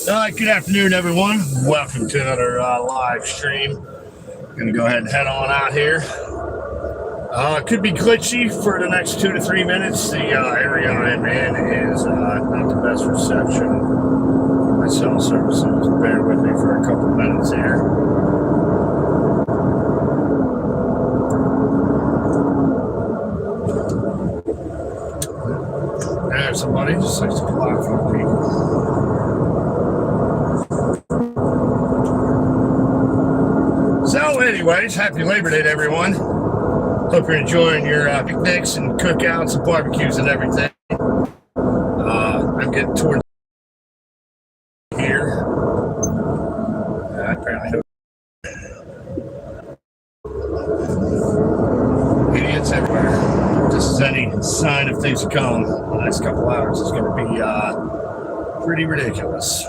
Good afternoon, everyone. Welcome to another live stream. Going to go ahead and head on out here. Could be glitchy for the next 2 to 3 minutes. The area I'm in is not the best reception for my cell services. Bear with me for a couple minutes here. There's somebody just likes to block from people. So anyways, happy Labor Day to everyone. Hope you're enjoying your picnics and cookouts and barbecues and everything. I'm getting towards here. Apparently idiots everywhere. This is any sign of things to come. The next couple hours is going to be pretty ridiculous.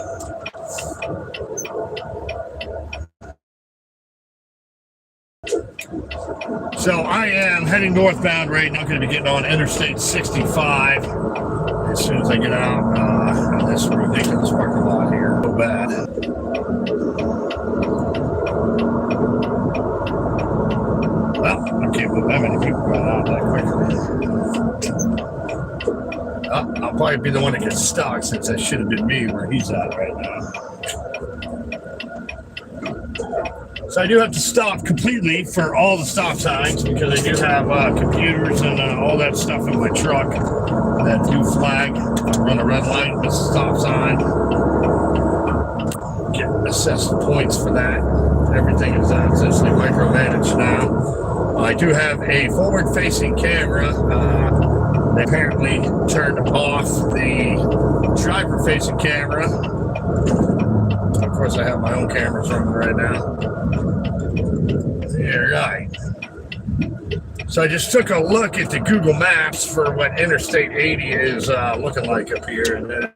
So I am heading northbound right now. I'm going to be getting on Interstate 65 as soon as I get out of this ridiculous parking lot here. So bad. Well, I can't believe that many people got out that quickly. I'll probably be the one that gets stuck since that should have been me where he's at right now. So I do have to stop completely for all the stop signs because I do have computers and all that stuff in my truck that do flag. I run a red light, miss a stop sign. Get assessed points for that. Everything is essentially micromanaged now. I do have a forward-facing camera. They apparently turned off the driver-facing camera. Of course, I have my own cameras running right now. Yeah, right. So I just took a look at the Google Maps for what Interstate 80 is looking like up here. And then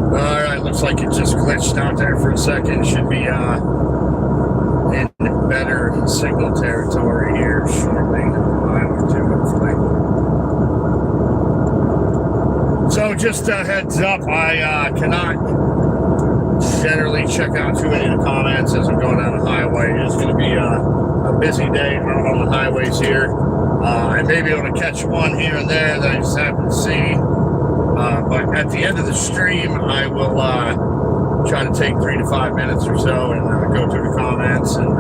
all right, looks like it just glitched out there for a second. It should be in better signal territory here shortly. I would do, hopefully. So just a heads up, I cannot generally check out too many of the comments as I'm going down the highway. It's going to be a busy day out on the highways here. I may be able to catch one here and there that I just happen to see. But at the end of the stream, I will try to take 3 to 5 minutes or so and go through the comments and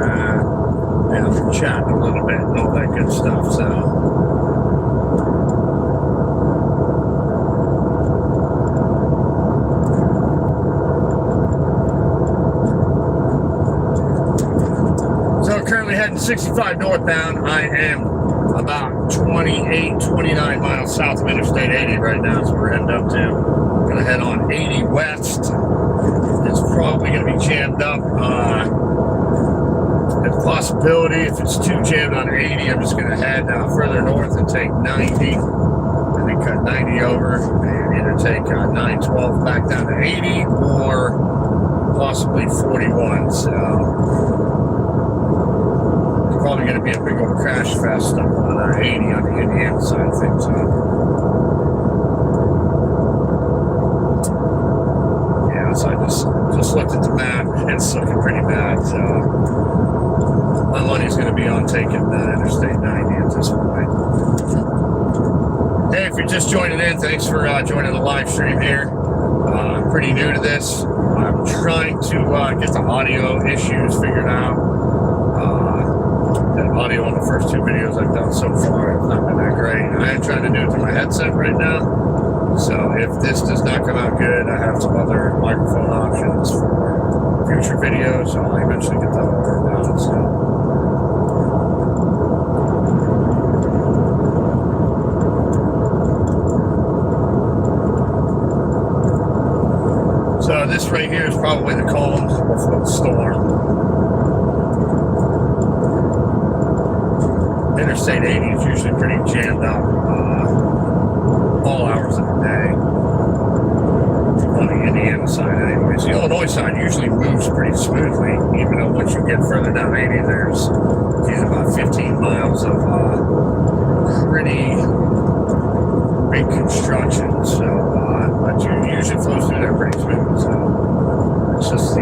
chat a little bit and all that good stuff. So. Currently heading 65 northbound. I am about 28, 29 miles south of Interstate 80 right now, so we're heading up to. Going to head on 80 west. It's probably going to be jammed up. There's a possibility if it's too jammed on 80, I'm just going to head further north and take 90, and then cut 90 over, and either take 912 back down to 80 or possibly 41. So. Probably going to be a big old crash fest up on 80 on the Indiana side of things. Yeah, so I just looked at the map. It's looking pretty bad. So my money's going to be on taking Interstate 90 at this point. Hey, if you're just joining in, thanks for joining the live stream here. I'm pretty new to this. I'm trying to get the audio issues figured out. That audio on the first 2 videos I've done so far have not been that great. I am trying to do it through my headset right now. So if this does not come out good, I have some other microphone options for future videos. So I'll eventually get that all worked out. So this right here is probably the calm before the storm. Interstate 80 is usually pretty jammed up all hours of the day on the Indiana side anyways. The Illinois side usually moves pretty smoothly, even though once you get further down 80, there's about 15 miles of pretty big construction, so but you usually flows through there pretty smooth. So it's just the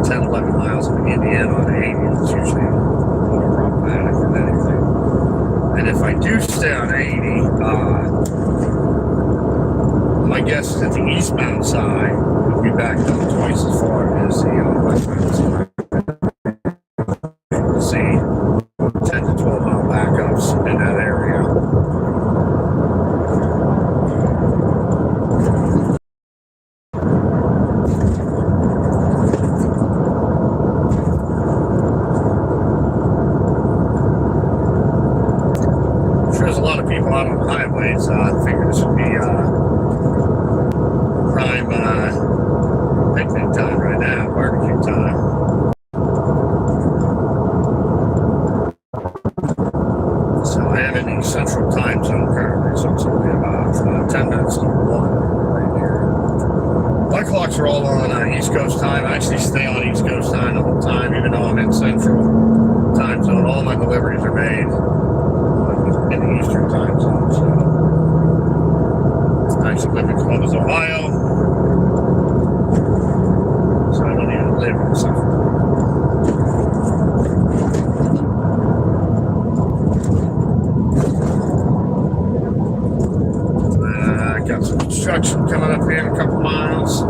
10, 11 miles of Indiana on the 80 that's usually more problematic than anything. And if I do stay on 80, my guess is that the eastbound side will be backed up twice as far as the westbound side. We'll see 10 to 12 mile backups in that area. There's a lot of people out on the highways. I figure this would be prime picnic time right now, barbecue time. So I am in the central time zone currently, so it's only about 10 minutes to 1 right here. My clocks are all on East Coast time. I actually stay on East Coast time the whole time, even though I'm in central time zone. All my deliveries are made in the Eastern time zone. So I actually live in Columbus, Ohio. So I don't even live in Central. Got some construction coming up here in a couple miles.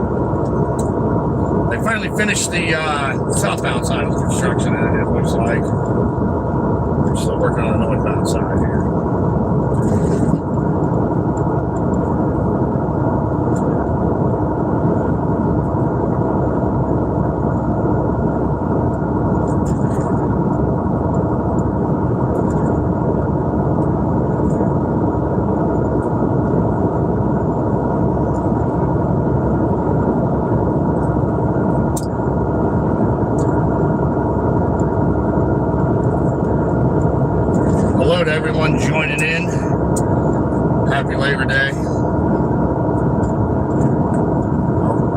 They finally finished the southbound side of the construction, and it looks like. We're still working on the northbound side here. Hello to everyone joining in. Happy Labor Day.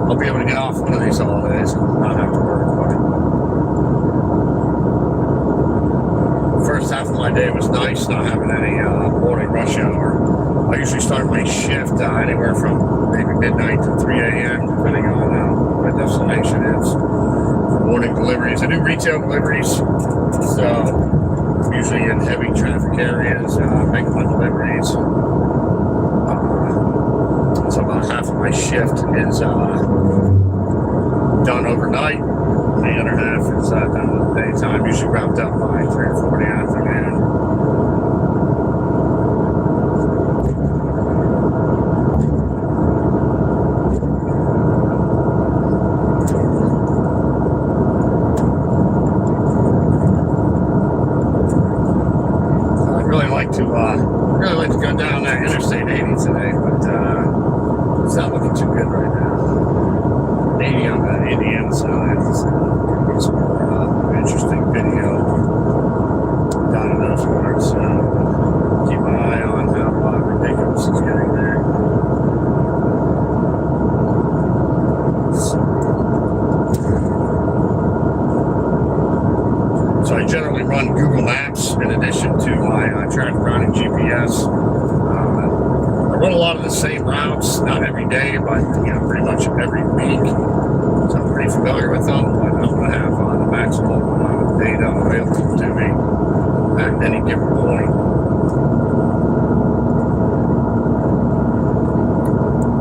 I'll be able to get off one of these holidays and not have to work. But the first half of my day was nice, not having any morning rush hour. I usually start my shift anywhere from maybe midnight to 3 a.m. depending on what my destination is for morning deliveries. I do retail deliveries, so usually in heavy traffic areas, making my deliveries. So about half of my shift is done overnight. The other half is done in the daytime, usually wrapped up by 3 or 4 in the afternoon. Really like to go down that Interstate 80 today, but it's not looking too good right now. 80 on the Indiana side. It's some more interesting video down in those parts. So keep an eye on how ridiculous it's getting there. So I generally run Google Maps in addition to my traffic routing GPS. I run a lot of the same routes, not every day, but pretty much every week. So I'm pretty familiar with them, but I'm going to have the maximum amount of data available to me at any given point.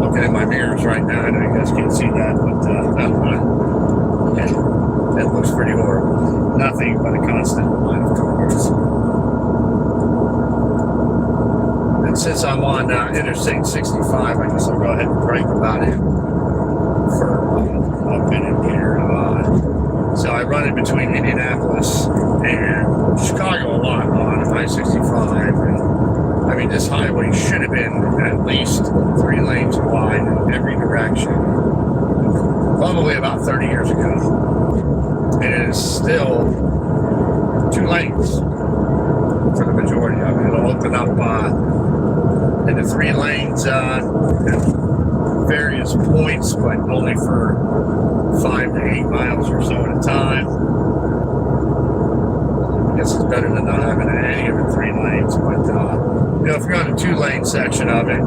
Looking at my mirrors right now, I know you guys can't see that, but it looks pretty horrible. Nothing but a constant line of cars. And since I'm on Interstate 65, I guess I'll go ahead and break about it for a minute here. So I run in between Indianapolis and Chicago a lot on I-65. And I mean, this highway should have been at least 3 lanes wide in every direction. Probably about 30 years ago. It is still 2 lanes for the majority of it. It'll open up into 3 lanes at various points, but only for 5 to 8 miles or so at a time. I guess it's better than not having any of the 3 lanes, but if you're on a 2-lane section of it,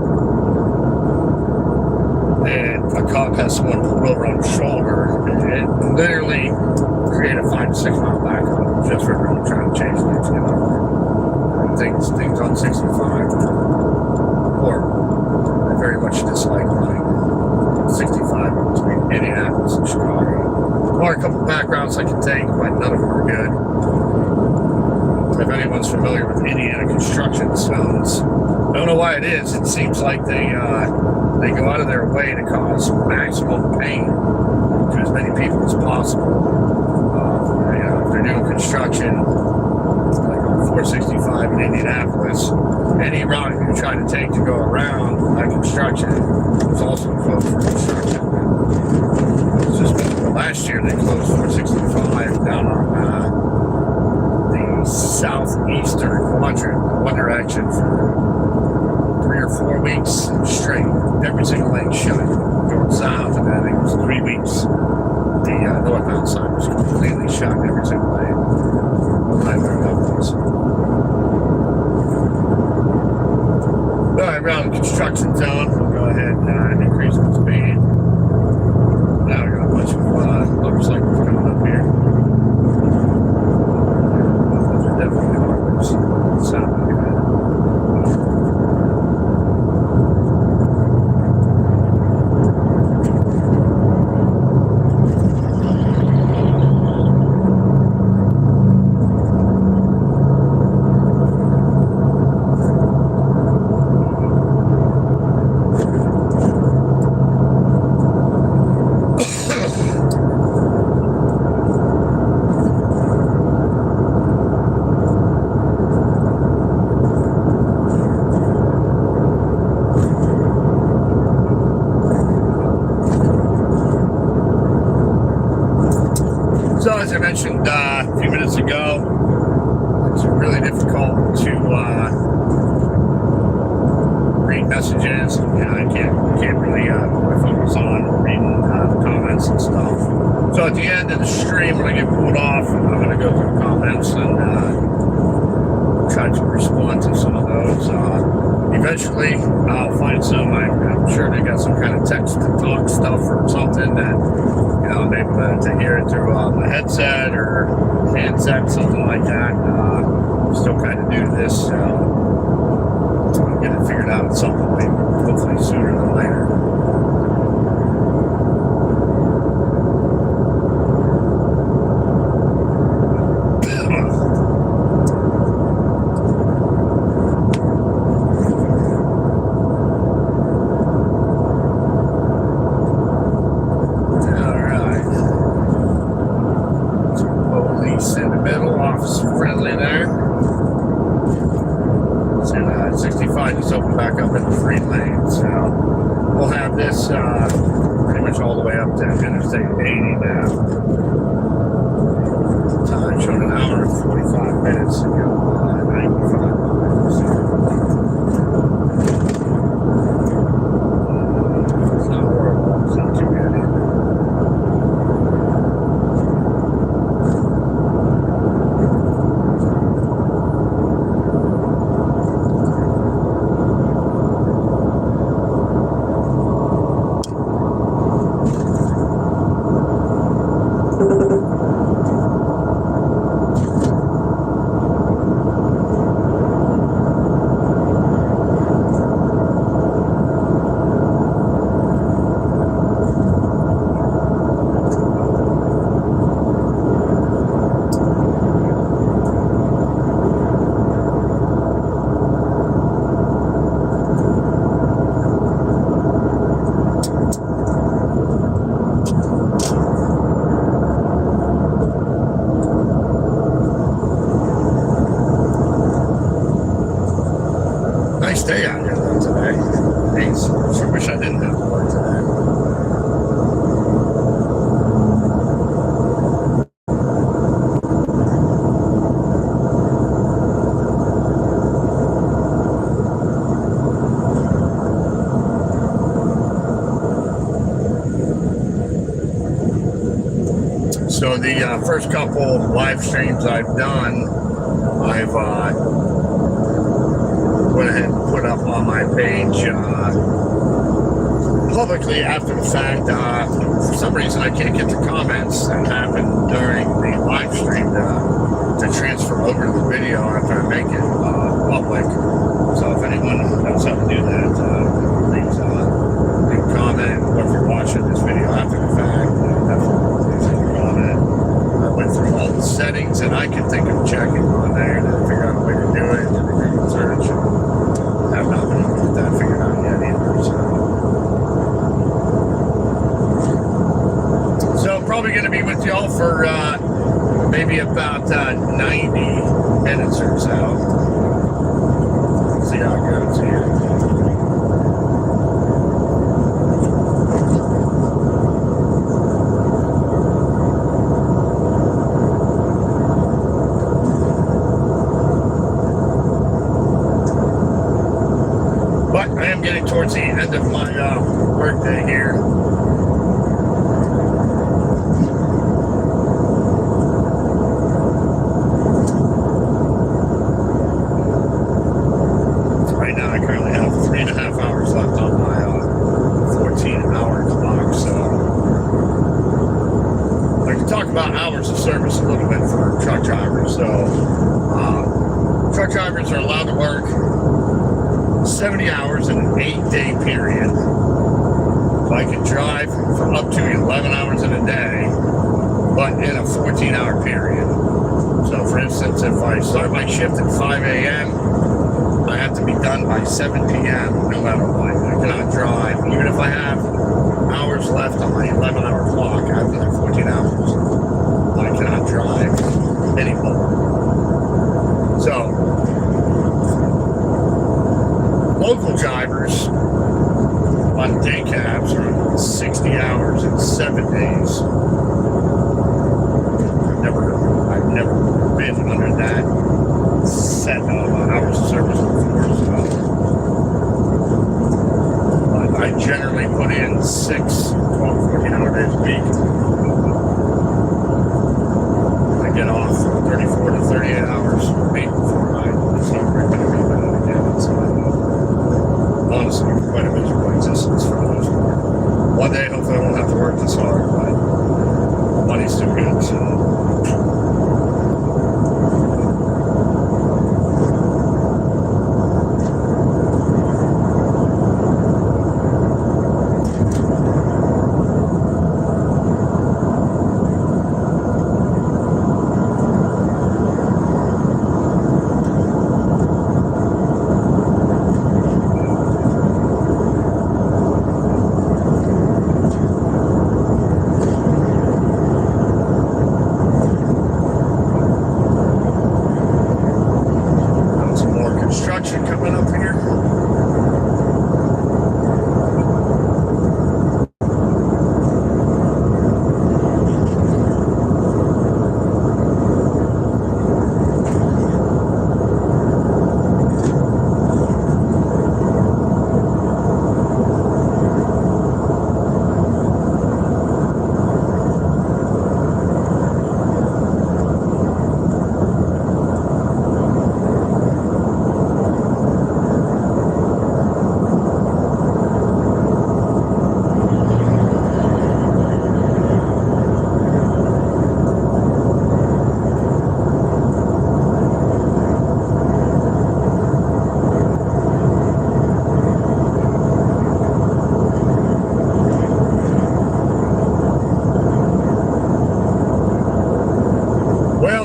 and a cop has someone pulled over on the shoulder, it literally create a 5 to 6 mile backup just for everyone trying to change lanes. Things on 65, or I very much dislike running 65 between Indianapolis and Chicago. There are a couple back routes I can take, but none of them are good. If anyone's familiar with Indiana construction zones, I don't know why it is. It seems like they go out of their way to cause maximum pain to as many people as possible. If they're doing construction, like on 465 in Indianapolis, any route you try to take to go around that construction is also closed for construction. It's just last year they closed 465 down on the southeastern quadrant, one direction for 3 or 4 weeks straight. Every single lane shut going south, and then I think it was 3 weeks. The northbound side was completely shut, every single lane. Nightmare that was. Alright, around the construction zone, we'll go ahead and increase the speed. Now we got a bunch of motorcycles coming up here. Those are definitely hard. Sound good. So as I mentioned a few minutes ago, it's really difficult to read messages. I can't really put my focus on reading the comments and stuff. So at the end of the stream, when I get pulled off, I'm going to go through the comments and try to respond to some of those. Eventually, I'll find some. I'm sure they got some kind of text-to-talk stuff or something that I'm able to hear it through my headset or handset, something like that. I'm still kind of new to this, so I'll get it figured out at some point, hopefully sooner than later. In the middle, officer friendly there. And 65 just opened back up in the 3 lane, so we'll have this pretty much all the way up to Interstate 80 now. Time showing an hour and 45 minutes to go 95 miles. It's not horrible, it's not too bad either. Nice day out here though today. Thanks. Sure wish I didn't have to work today. So the first couple live streams I've done, I've went ahead and on my page publicly after the fact. For some reason, I can't get the comments that happened during the live stream to transfer over to the video after I make it public. So if anyone knows how to do that, please leave a comment. Or if you're watching this video after the fact, definitely please leave a comment. I went through all the settings that I could think of checking on there to figure out a way to do it, to the Google search, and have not been able to get that figured out yet either. So probably going to be with y'all for maybe about 90 minutes or so. See how it goes here. But I am getting towards the end of my workday here. Right now I currently have 3.5 hours left on my 14-hour clock, so I can talk about hours of service a little bit for truck drivers. So truck drivers are allowed to work 70 hours in an 8-day period. So I can drive for up to 11 hours in a day, but in a 14-hour period. So for instance, if I start my shift at 5 a.m., I have to be done by 7 p.m. no matter what. I cannot drive, even if I have hours left on my 11-hour clock after that 14 hours. I cannot drive anymore. So local drivers on day cabs are on 60 hours in 7 days. I've never been under that set of hours of service before, so. But I generally put in 6, 12, 14-hour days a week. I get off 34 to 38 hours a week before I start regularly that again. So honestly, quite a miserable existence for the most part. One day, hopefully, I won't have to work this hard, but the money's too good, so. Construction coming up here.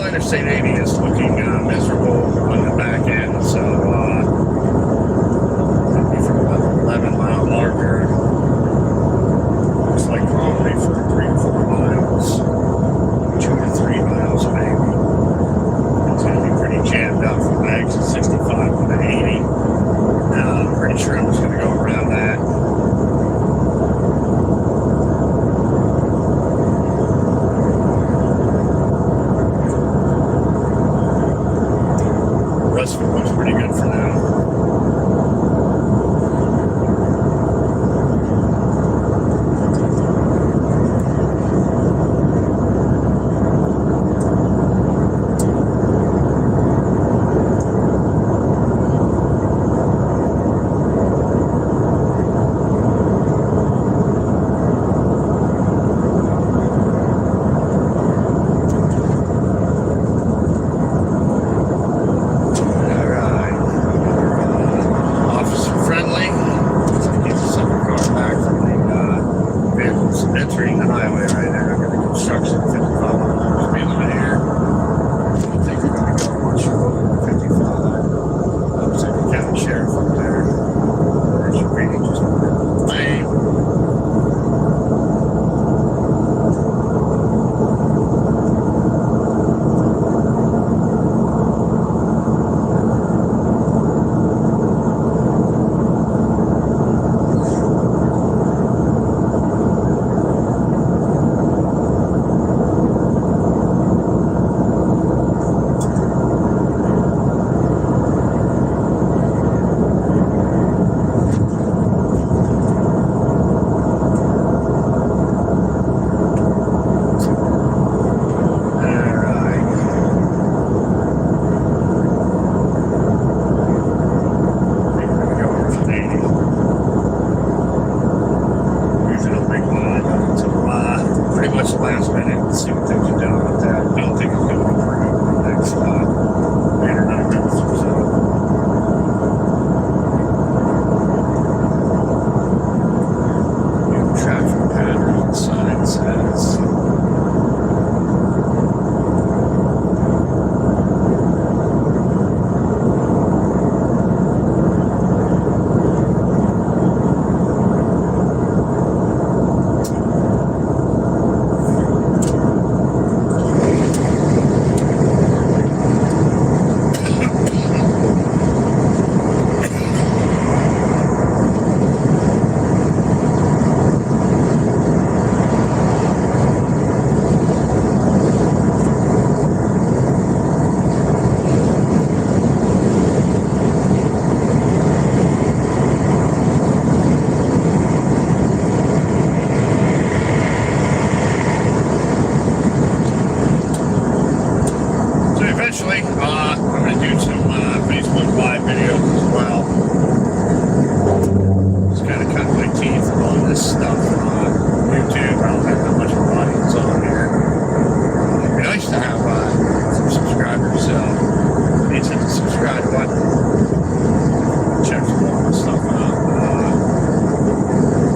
Interstate 80 is looking miserable on the back end, so maybe from about the 11-mile marker, looks like probably for 3 to 4 miles, 2 to 3 miles maybe. It's going to be pretty jammed up from the exit 65 to the 80. I'm pretty sure I'm just going to go around that. Looks pretty good for now. sheriff up there. Or it should be just lame. Last minute and see what things are doing with that. I don't think it's going to be for the next 8 or 9 minutes or so. New traffic pattern sign says. Eventually, I'm going to do some Facebook Live videos as well. Just kind of cut my teeth on this stuff on YouTube. I don't have that much of an audience on here. It'd be nice to have some subscribers, so please hit the subscribe button. Check some more stuff out.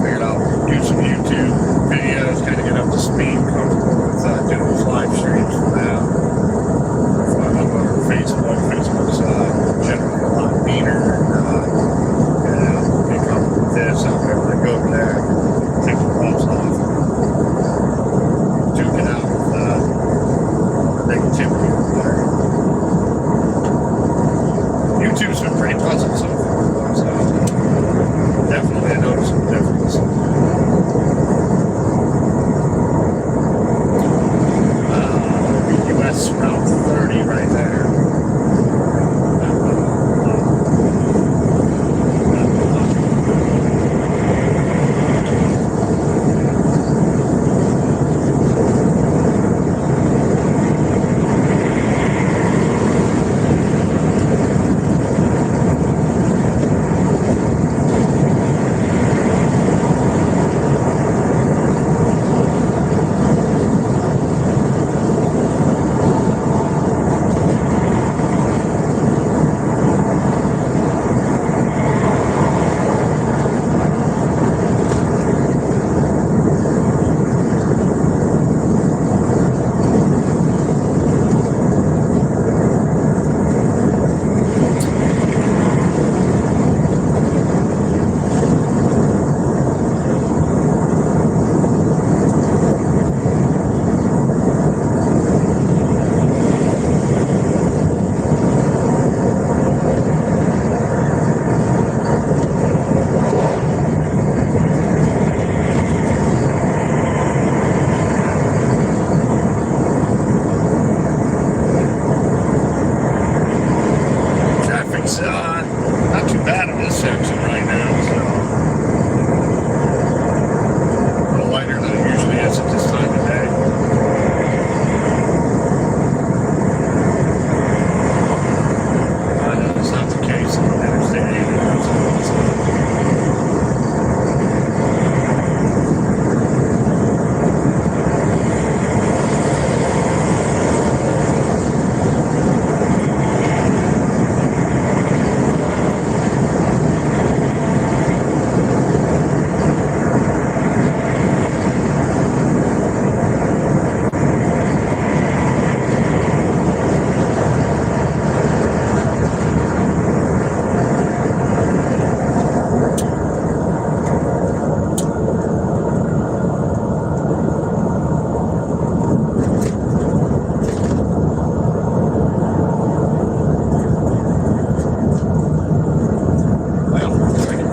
Figured I'll do some YouTube videos, kind of get up to speed, comfortable with doing these live streams for now. Facebook's generally a lot meaner and get comfortable with this. I'll be able to go over there, take the gloves off, duke it out with negativity over there. YouTube's been pretty pleasant so far, so definitely I noticed some difference. US Route 30 right there.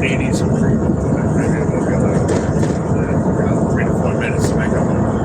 80s improvement. Maybe we'll go 3 to 4 minutes to make up my mind.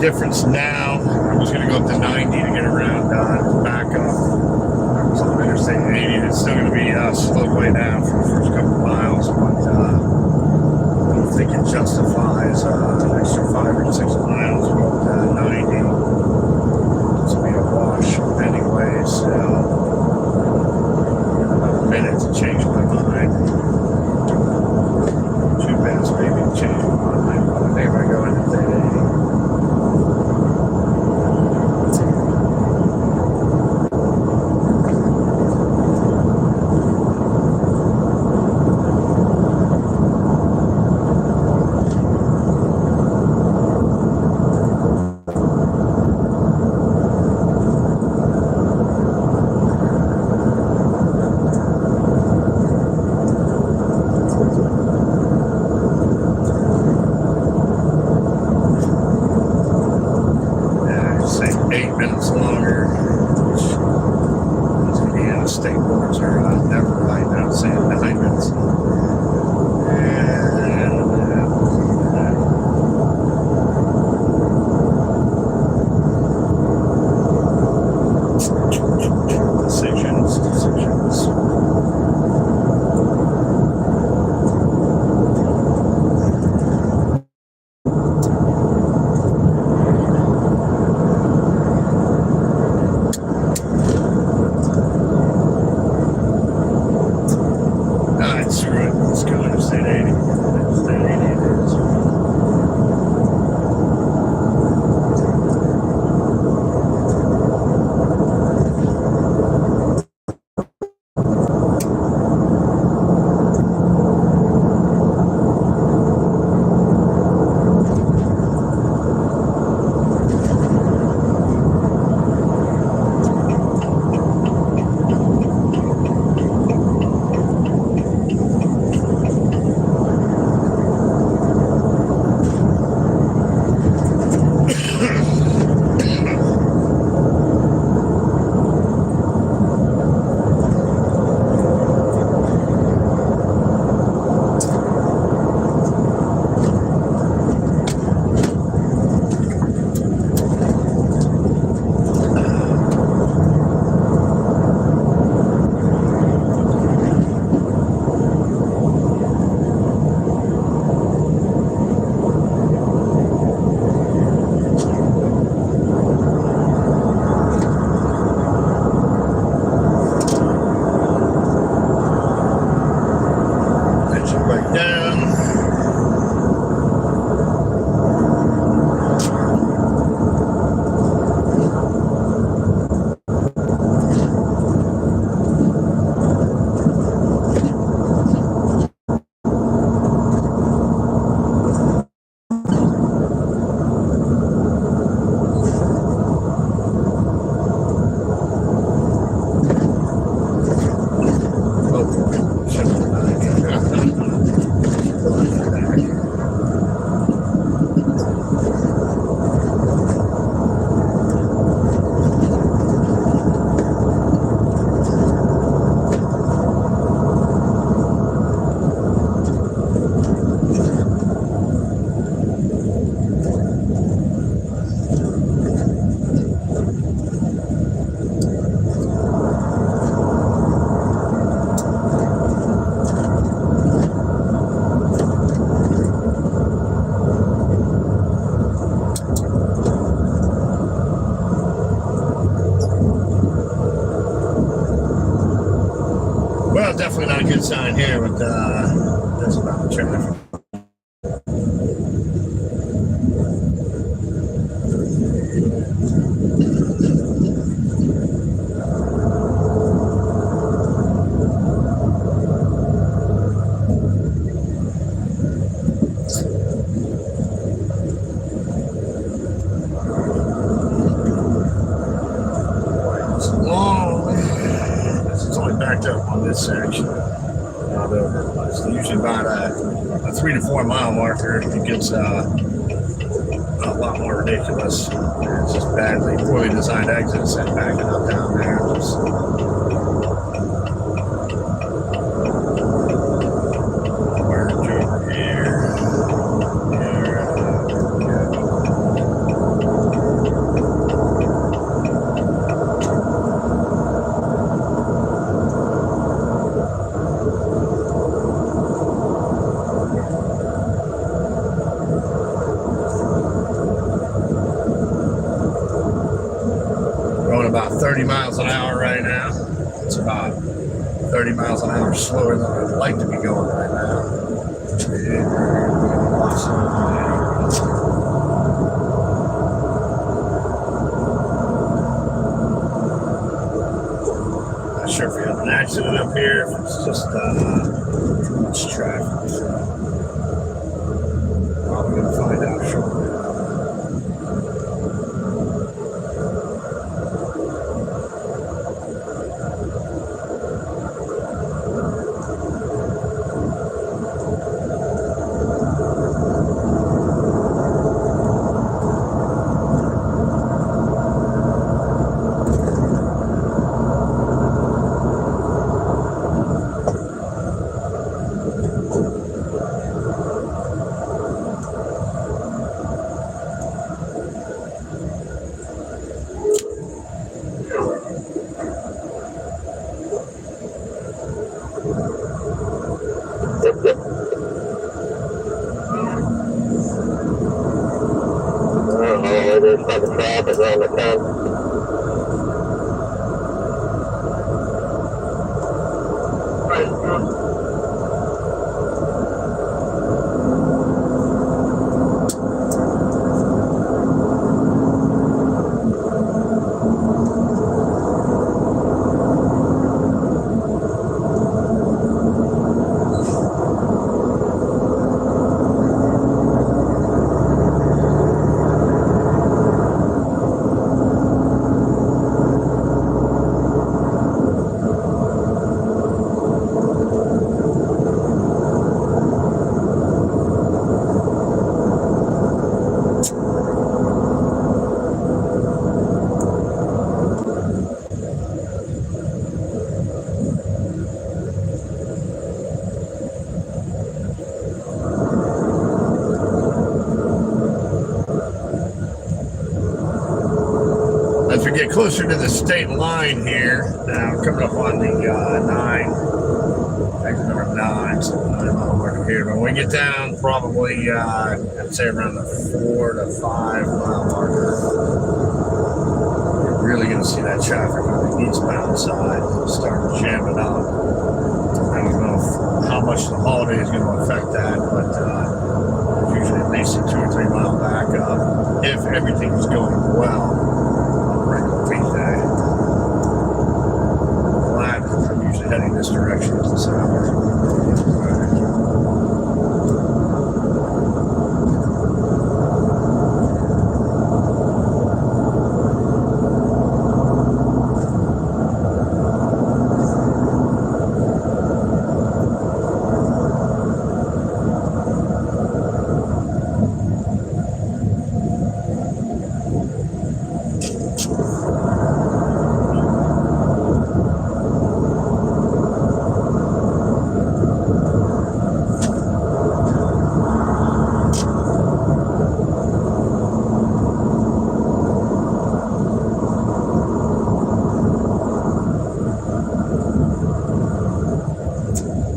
Difference now. I'm just going to go up to 90 to get around back up. I was on Interstate 80. It's still going to be slowed way down for the first couple miles, but I don't think it justifies an extra 5 or 6 miles with 90. It's going to be a wash anyway, so about a minute to change my mind. 2 minutes maybe to change my mind. I think if I go into 80. good sign here with this about the traffic. Backed up on this section. It's usually about a 3 to 4 mile marker. It gets a lot more ridiculous. It's just poorly designed exits and backing up down there. Merge over here. About 30 miles an hour right now. It's about 30 miles an hour slower than I'd like to be going right now. Not sure if we have an accident up here, if it's just too much traffic. So probably going to find out shortly. There's some traffic around the corner. As we get closer to the state line here, now coming up on the 9, exit number 9, so I'm not working here, but when we get down probably, I'd say around the 4 to 5 mile marker, you're really going to see that traffic on the eastbound side start jamming up. I don't know how much the holiday is going to affect that, but usually at least a 2 or 3 mile back up if everything is going well. I'm usually heading this direction at this hour.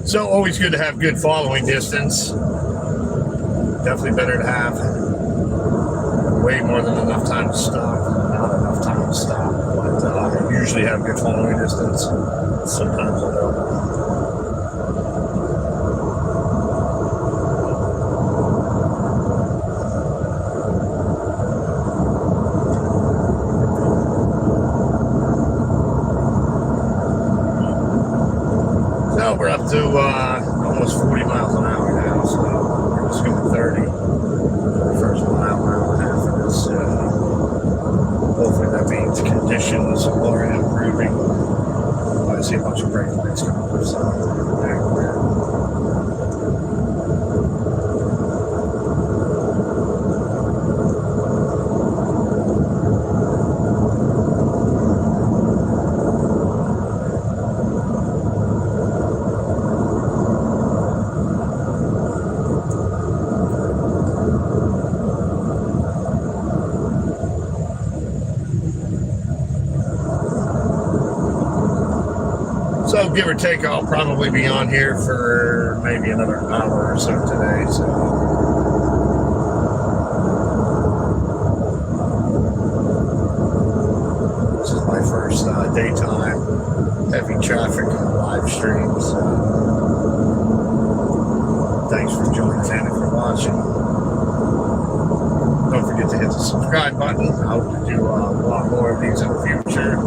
So always good to have good following distance. Definitely better to have way more than enough time to stop. Not enough time to stop, but I usually have good following distance. Sometimes I don't. up to almost 40 miles an hour now, so we're just going 30 for the first mile and a half of this. Hopefully that means conditions are improving. I see a bunch of brake lights coming up, so there. So give or take, I'll probably be on here for maybe another hour or so today. So this is my first daytime heavy traffic live stream. So thanks for joining in and for watching. Don't forget to hit the subscribe button. I hope to do a lot more of these in the future.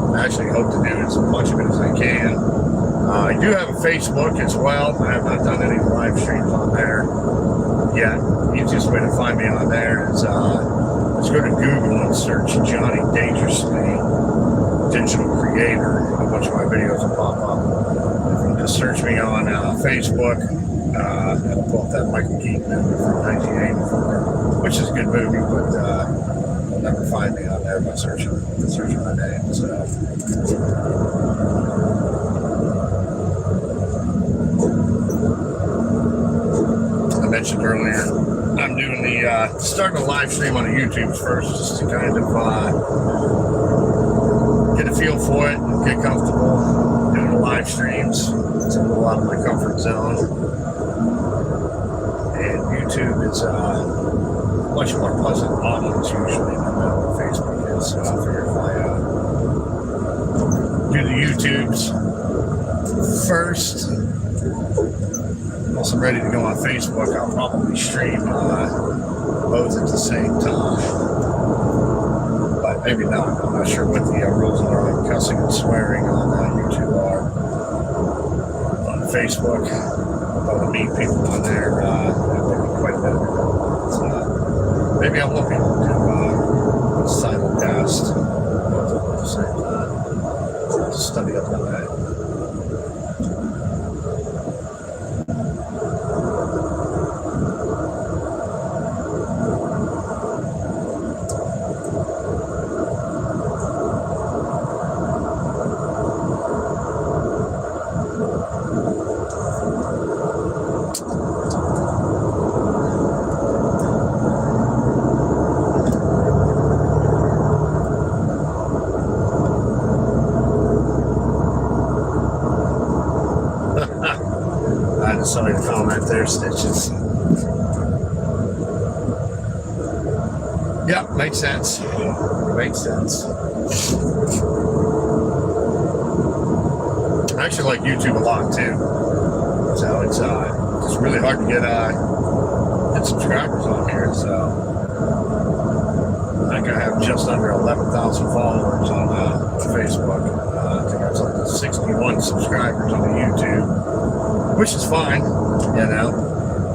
I actually hope to do as much of it as I can. I do have a Facebook as well. I have not done any live streams on there yet. The easiest way to find me on there is let's go to Google and search Johnny Dangerously Digital Creator. A bunch of my videos will pop up. If you just search me on Facebook, it'll pull up that Michael Keaton movie from 1984, which is a good movie, but you'll never find me on there by searching my name. So I mentioned earlier, I'm doing starting a live stream on the YouTube first, just to kind of get a feel for it and get comfortable doing the live streams. It's a little out of my comfort zone. And YouTube is much more pleasant audience usually than Facebook is. So I figure if I do the YouTubes first, once I'm ready to go on Facebook, I'll probably stream both at the same time. But maybe not. I'm not sure what the rules are on cussing and swearing on YouTube are. On Facebook, I'll meet people on there. Quite a bit of it. So, maybe I'm looking to simulcast both at the same time. Study up on that. Sorry to comment there, Stitches. Yeah, makes sense. Makes sense. I actually like YouTube a lot too. So it's really hard to get subscribers on here. So I think I have just under 11,000 followers on Facebook. I think I have like 61 subscribers on the YouTube. Which is fine, you know.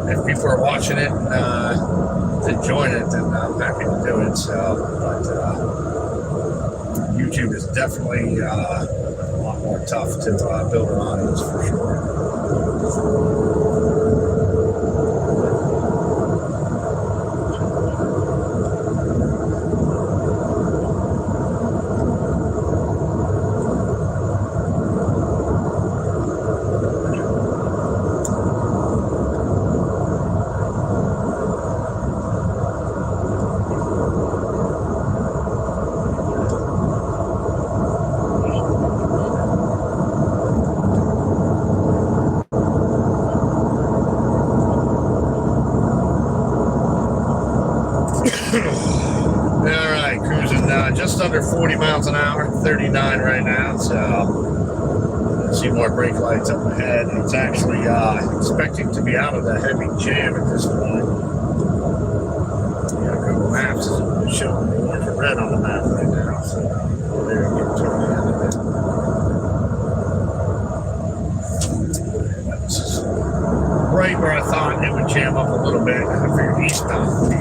If people are watching it and enjoying it, then I'm happy to do it. So, but YouTube is definitely a lot more tough to build an audience for sure. Alright, cruising just under 40 miles an hour, 39 right now, so I see more brake lights up ahead. It's actually expecting to be out of the heavy jam at this point. Yeah, Google Maps is showing me orange and red on the map right now, so there we get toward the end of it. where I thought it would jam up a little bit. I figured eastbound would be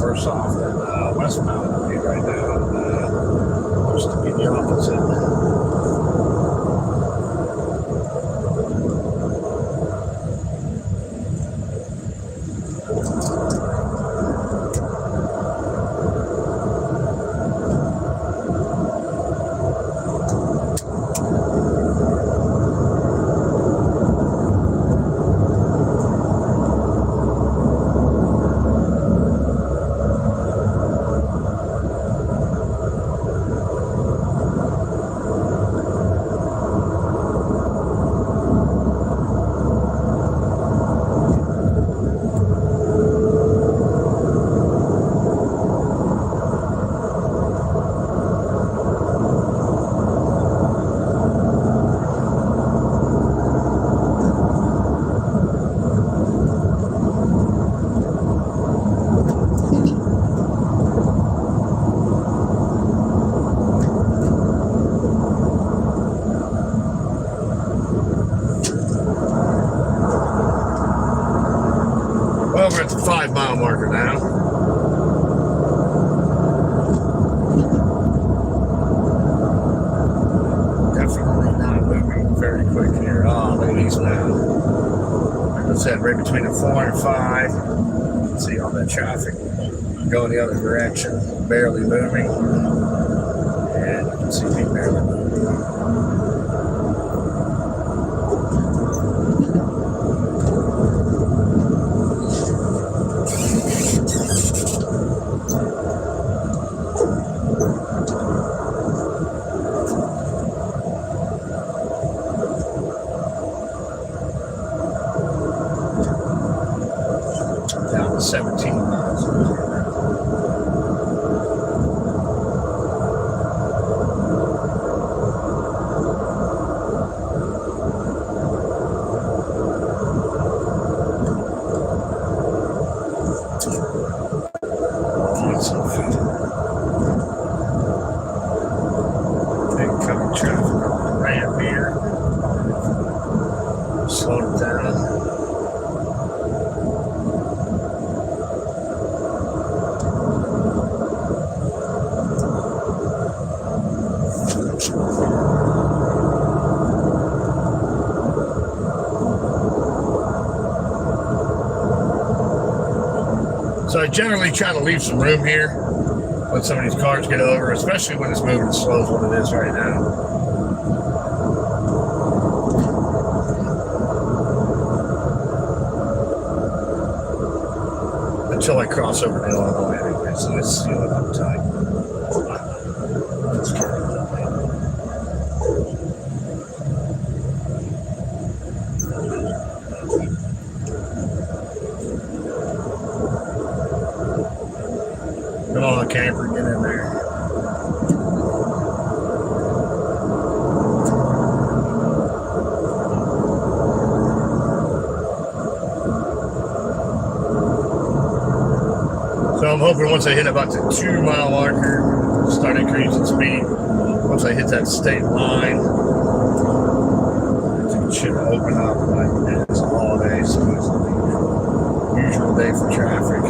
worse off than westbound would be right now. Just to be the opposite. Well, we're at the 5 mile marker now. Definitely not moving very quick here. Oh, look at these now. Like I said, right between the 4 and 5. You can see all that traffic going the other direction, barely moving. And you can see me barely moving. Down to 17 miles. Incoming traffic on the ramp here. Slow it down. So I generally try to leave some room here when some of these cars get over, especially when it's moving as slow as what it is right now. Until I cross over to Illinois anyway, so I seal it up tight. Let's carry it up. Come on, camper, get in there. So I'm hoping once I hit about the 2 mile marker, start increasing speed. Once I hit that state line, it should open up. Like it's a holiday, so it's the usual day for traffic.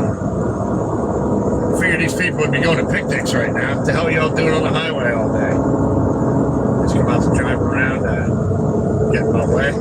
I figured these people would be going to picnics right now. What the hell are y'all doing on the highway all day? Just come out to drive around, get in my way.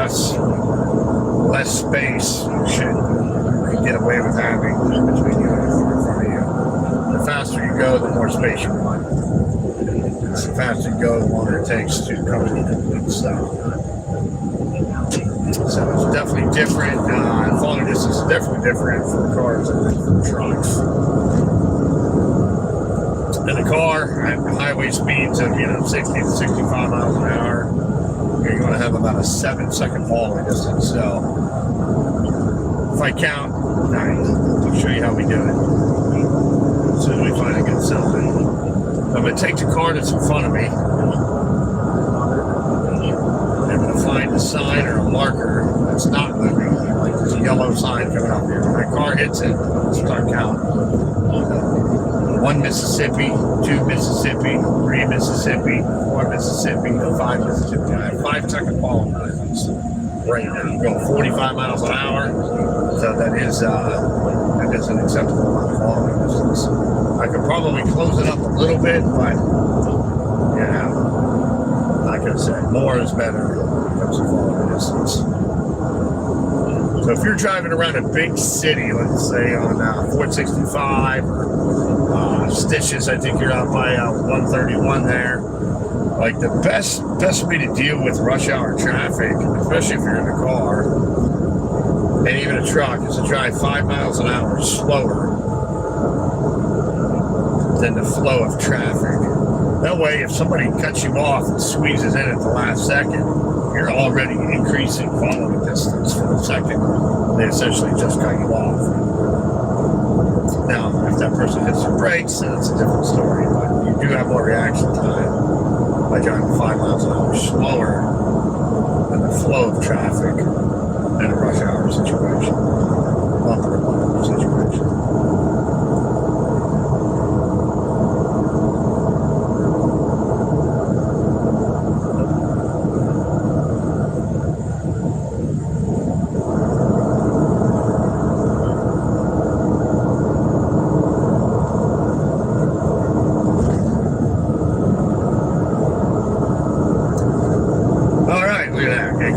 less space you should get away with having between you and the car in front of you. The faster you go, the more space you want. The faster you go, the longer it takes to come to a complete stop. So it's definitely different. Following distance is definitely different for cars than for trucks. In a car, at highway speeds of 60 to 65 miles an hour, you're going to have about a 7-second following distance. So if I count, I'll show you how we do it. As soon as we find a good something, I'm going to take the car that's in front of me. I'm going to find a sign or a marker that's not moving, like there's a yellow sign coming up here. When that car hits it, start counting. 1 Mississippi, 2 Mississippi, 3 Mississippi, 4 Mississippi, 5 Mississippi. I have 5-second following distance right now. I'm going 45 miles an hour, so that is an acceptable amount of following distance. I could probably close it up a little bit, but like I said, more is better when it comes to following distance. So if you're driving around a big city, let's say on 465 or Stitches, I think you're out by 131 there. Like the best way to deal with rush hour traffic, especially if you're in a car and even a truck, is to drive 5 miles an hour slower than the flow of traffic. That way, if somebody cuts you off and squeezes in at the last second, you're already increasing following distance for the second they essentially just cut you off. Now, if that person hits their brakes, then it's a different story. But you do have more reaction time by driving 5 miles an hour slower than the flow of traffic in a rush hour situation, bumper to bumper situation.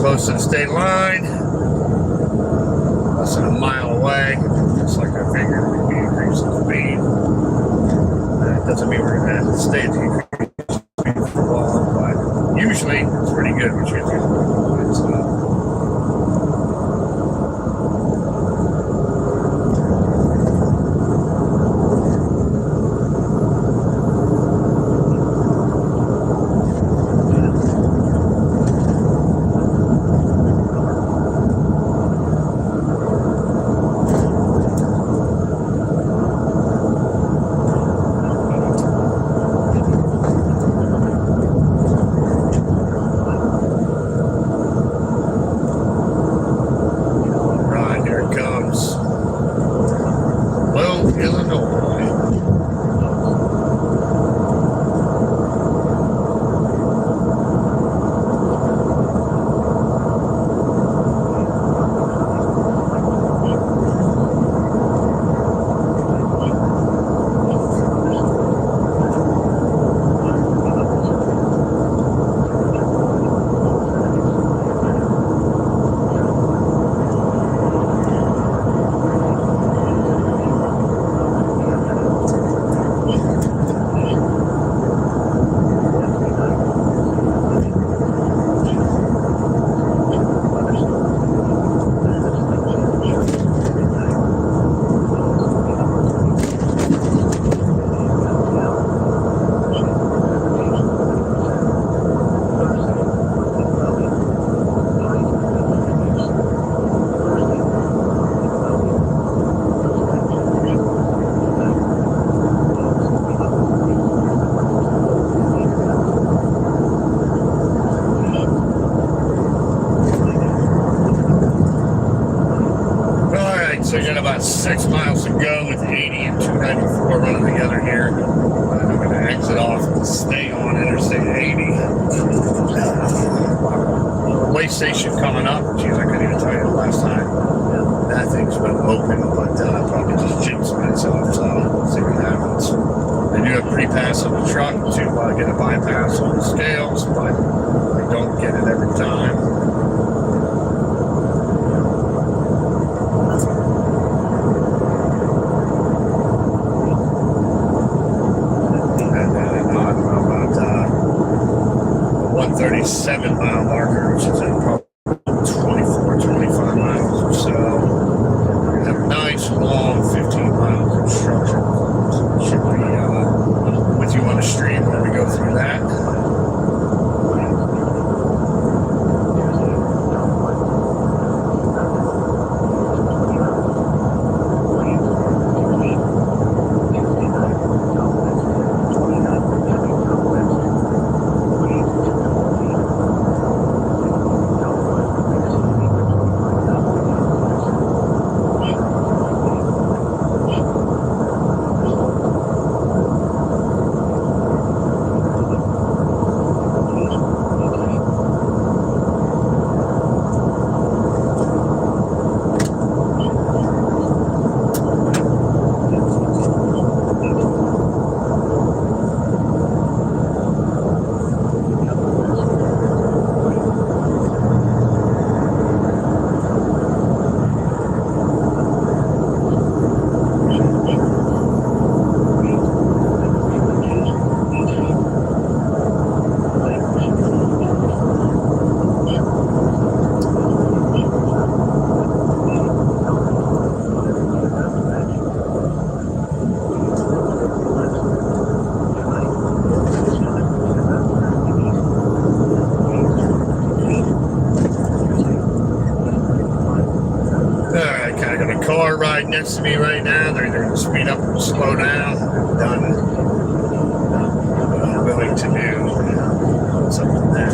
Close to the state line, less than a mile away, just like I figured we'd be increasing speed. That doesn't mean we're going to stay at the increased speed for long, but usually it's pretty good when you get the other line. So. So you got about 6 miles to go with 80 and 294 running together here. I'm going to exit off and stay on Interstate 80. Way station coming up. Geez, I couldn't even tell you the last time that thing's been open, but probably just jinxed myself, so we'll see what happens. They do have pre-pass on the truck to get a bypass on the scales, but I don't get it every time. 137 mile marker, which is at probably 24, 25 miles or so. Have a nice long 15 mile construction. Should be with you on the stream when we go through that. Right next to me right now. They're going to speed up and slow down. They're done what I'm willing to do. Something there.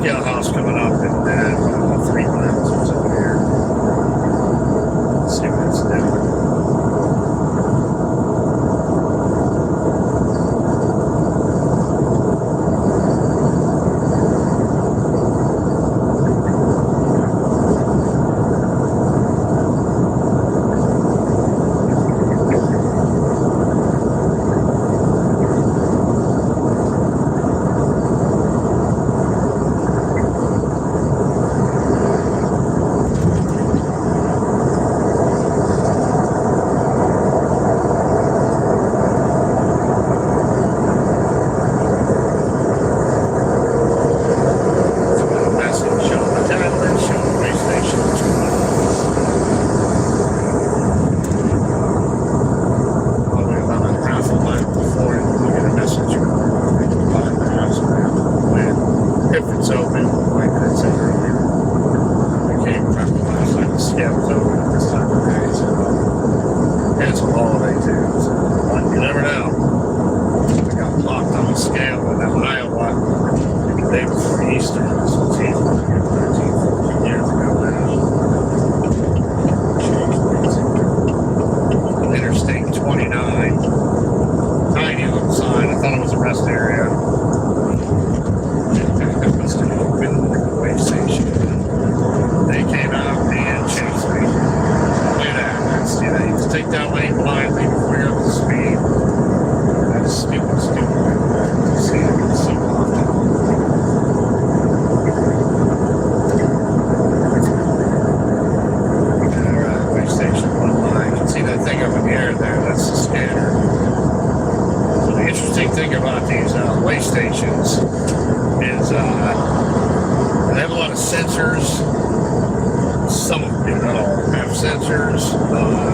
scale house coming up in 3 miles or so here. Let's see what it's doing.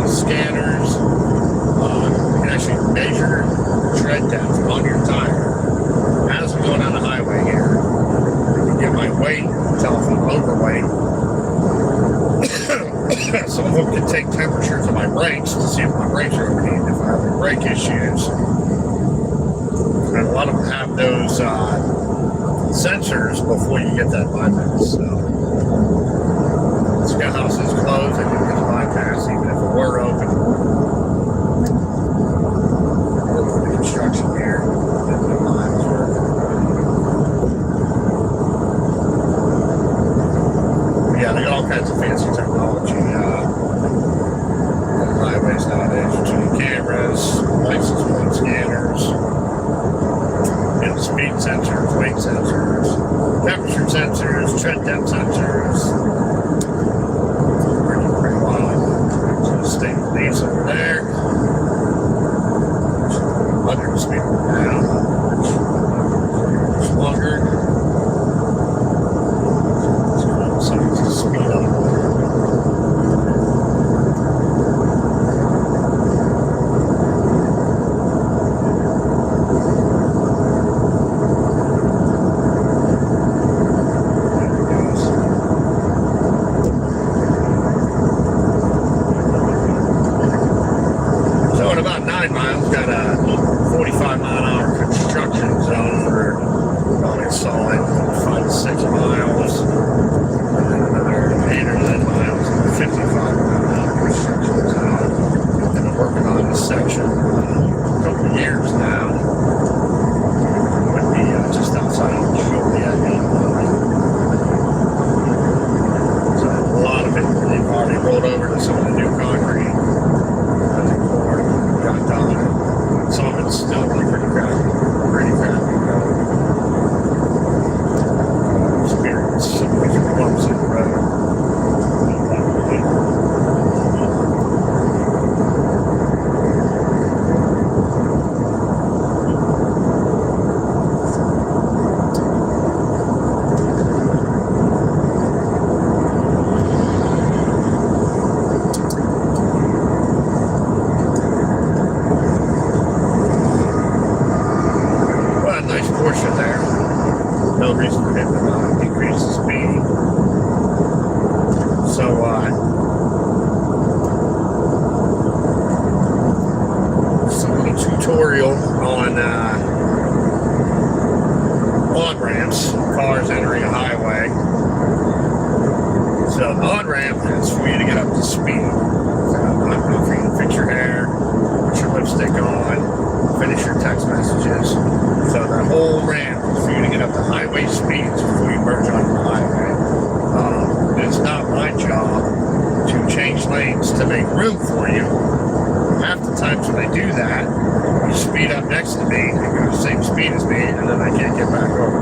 Scanners, you can actually measure tread depth on your tire as we go down the highway here. You can get my weight, tell if I'm overweight. Some of them can take temperatures of my brakes to see if my brakes are overheated, if I have any brake issues. And a lot of them have those sensors before you get that bypass. So, scale house is closed, I didn't get the bypass, even if it were open. Look for the construction here. Yeah, they got all kinds of fancy technology on highways nowadays. Between cameras, license plate scanners, speed sensors, weight sensors, temperature sensors, tread depth sensors. Pretty wild. So stay with these over there. 100 speed down. Much longer. So it's speed up. So the on-ramp is for you to get up to speed. So, for you to fix your hair, put your lipstick on, finish your text messages. So that whole ramp is for you to get up to highway speeds before you merge onto the highway. It's not my job to change lanes to make room for you. Half the times when I do that, you speed up next to me and go the same speed as me, and then I can't get back over.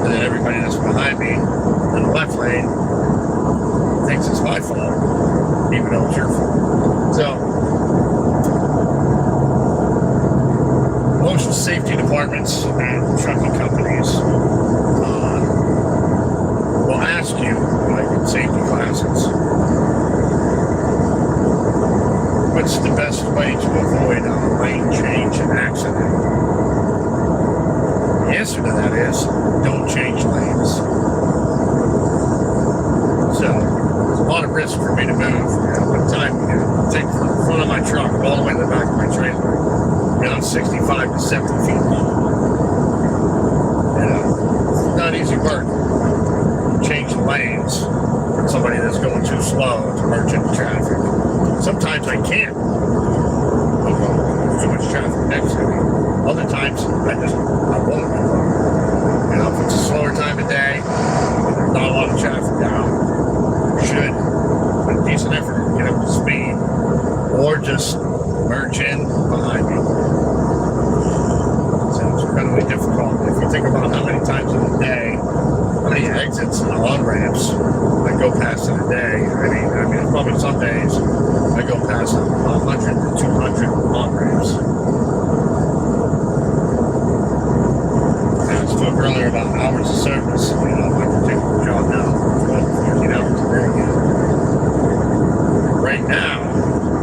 And then everybody that's behind me in the left lane thinks it's my fault, even though it's your fault. So, most safety departments and trucking companies will ask you, like in safety classes, what's the best way to avoid a lane change and accident? The answer to that is, don't change lanes. So, there's a lot of risk for me to move. One time, take from the front of my truck all the way to the back of my trailer, I'm 65 to 70 feet long. It's not easy work. Change lanes for somebody that's going too slow to merge into traffic. Sometimes I can't. There's too much traffic next to me. Other times, I won't. If it's a slower time of day, when there's not a lot of traffic down, you should put a decent effort to get up to speed, or just merge in behind me. So it's incredibly difficult. If you think about how many times in a day, how many exits and on-ramps I go past in a day, I mean, probably some days I go past 100 to 200 on-ramps. I was talking earlier about hours of service. My particular job now, 12 to 14 hours a day. Right now,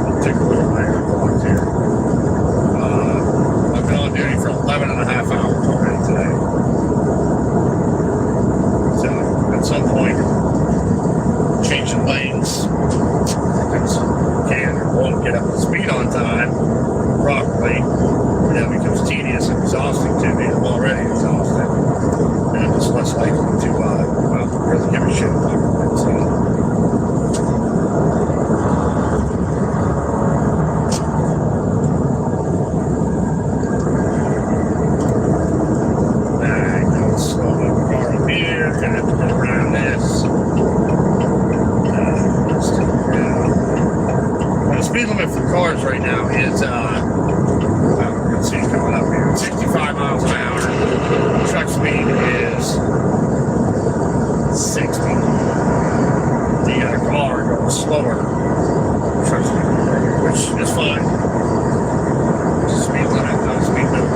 I'll take a look at my airclock here. I've been on duty for 11 and a half hours already today. So, at some point, changing lanes, can or won't get up to speed on time properly, that becomes tedious and exhausting to me. I'm already exhausted, and I'm just less likely to really give a shit about it. So, cars right now is, let's see, coming up here, 65 miles an hour. Truck speed is 60. The car goes slower. Truck speed, which is fine. Speed limit, no speed limit.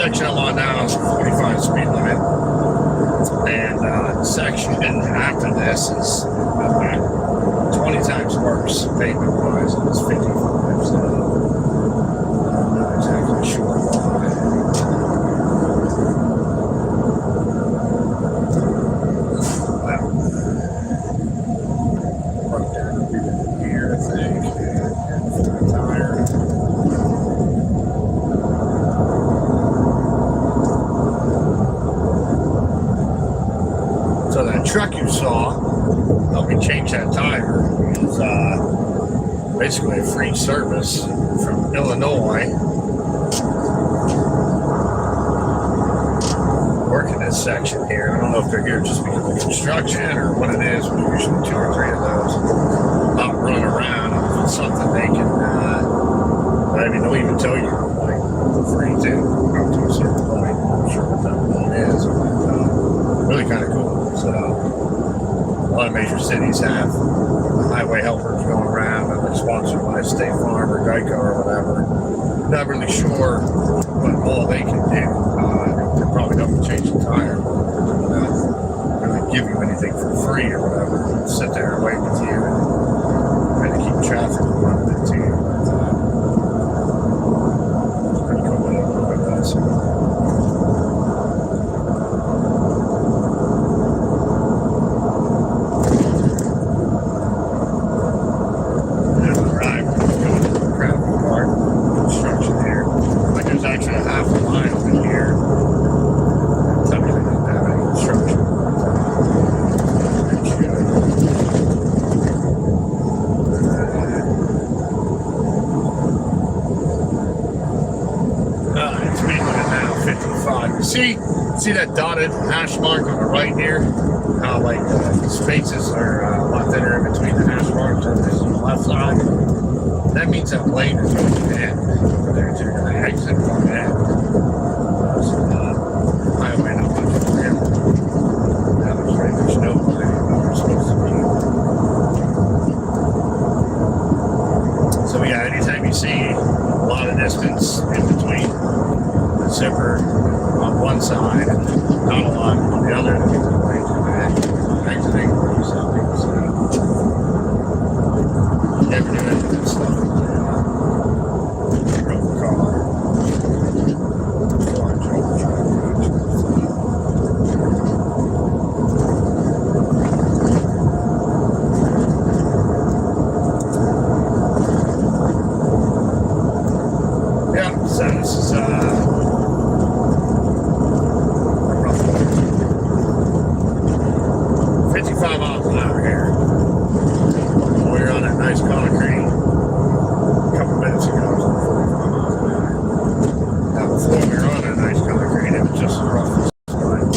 section I'm on now is 45 speed limit. And the section after this is about 20 times worse pavement wise. It's 55, so I'm not exactly sure why. Right there, here, I think. For the tire. So that truck you saw, helped me change that tire, is basically a free service from Illinois. Working this section here. I don't know if they're here just because of construction or what it is. But usually 2 or 3 of those out running around. If it's something they can, I mean, they'll even tell you like for free too, up to a certain point. I'm sure what that point is. But, really kind of cool. So a lot of major cities have highway helpers going around, and they're sponsored by State Farm or Geico or whatever. Not really sure what all they can do. They probably don't change the tire, but they're not really give you anything for free or whatever. They'll sit there and wait with you and kind of keep traffic from running into you. It's pretty cool when it like that. So. See that dotted hash mark on the right here? How like the spaces are a lot thinner in between the hash marks on this on the left side. That means that lane is going to end over there too. You're going to exit from the end. Highway not much of a ramp. Now there's pretty much no lane where we're supposed to be. So yeah, anytime you see a lot of distance in between the zipper on one side and not a lot on the other, that means the lane's going to exiting or something. So never do any of that stuff. Drove the car. Before I drove the truck, yeah, so this is 55 miles an hour here. We're on that nice concrete. A couple minutes ago, it was on 45 miles an hour. Now, before we were on that nice concrete, it was just as rough as mine.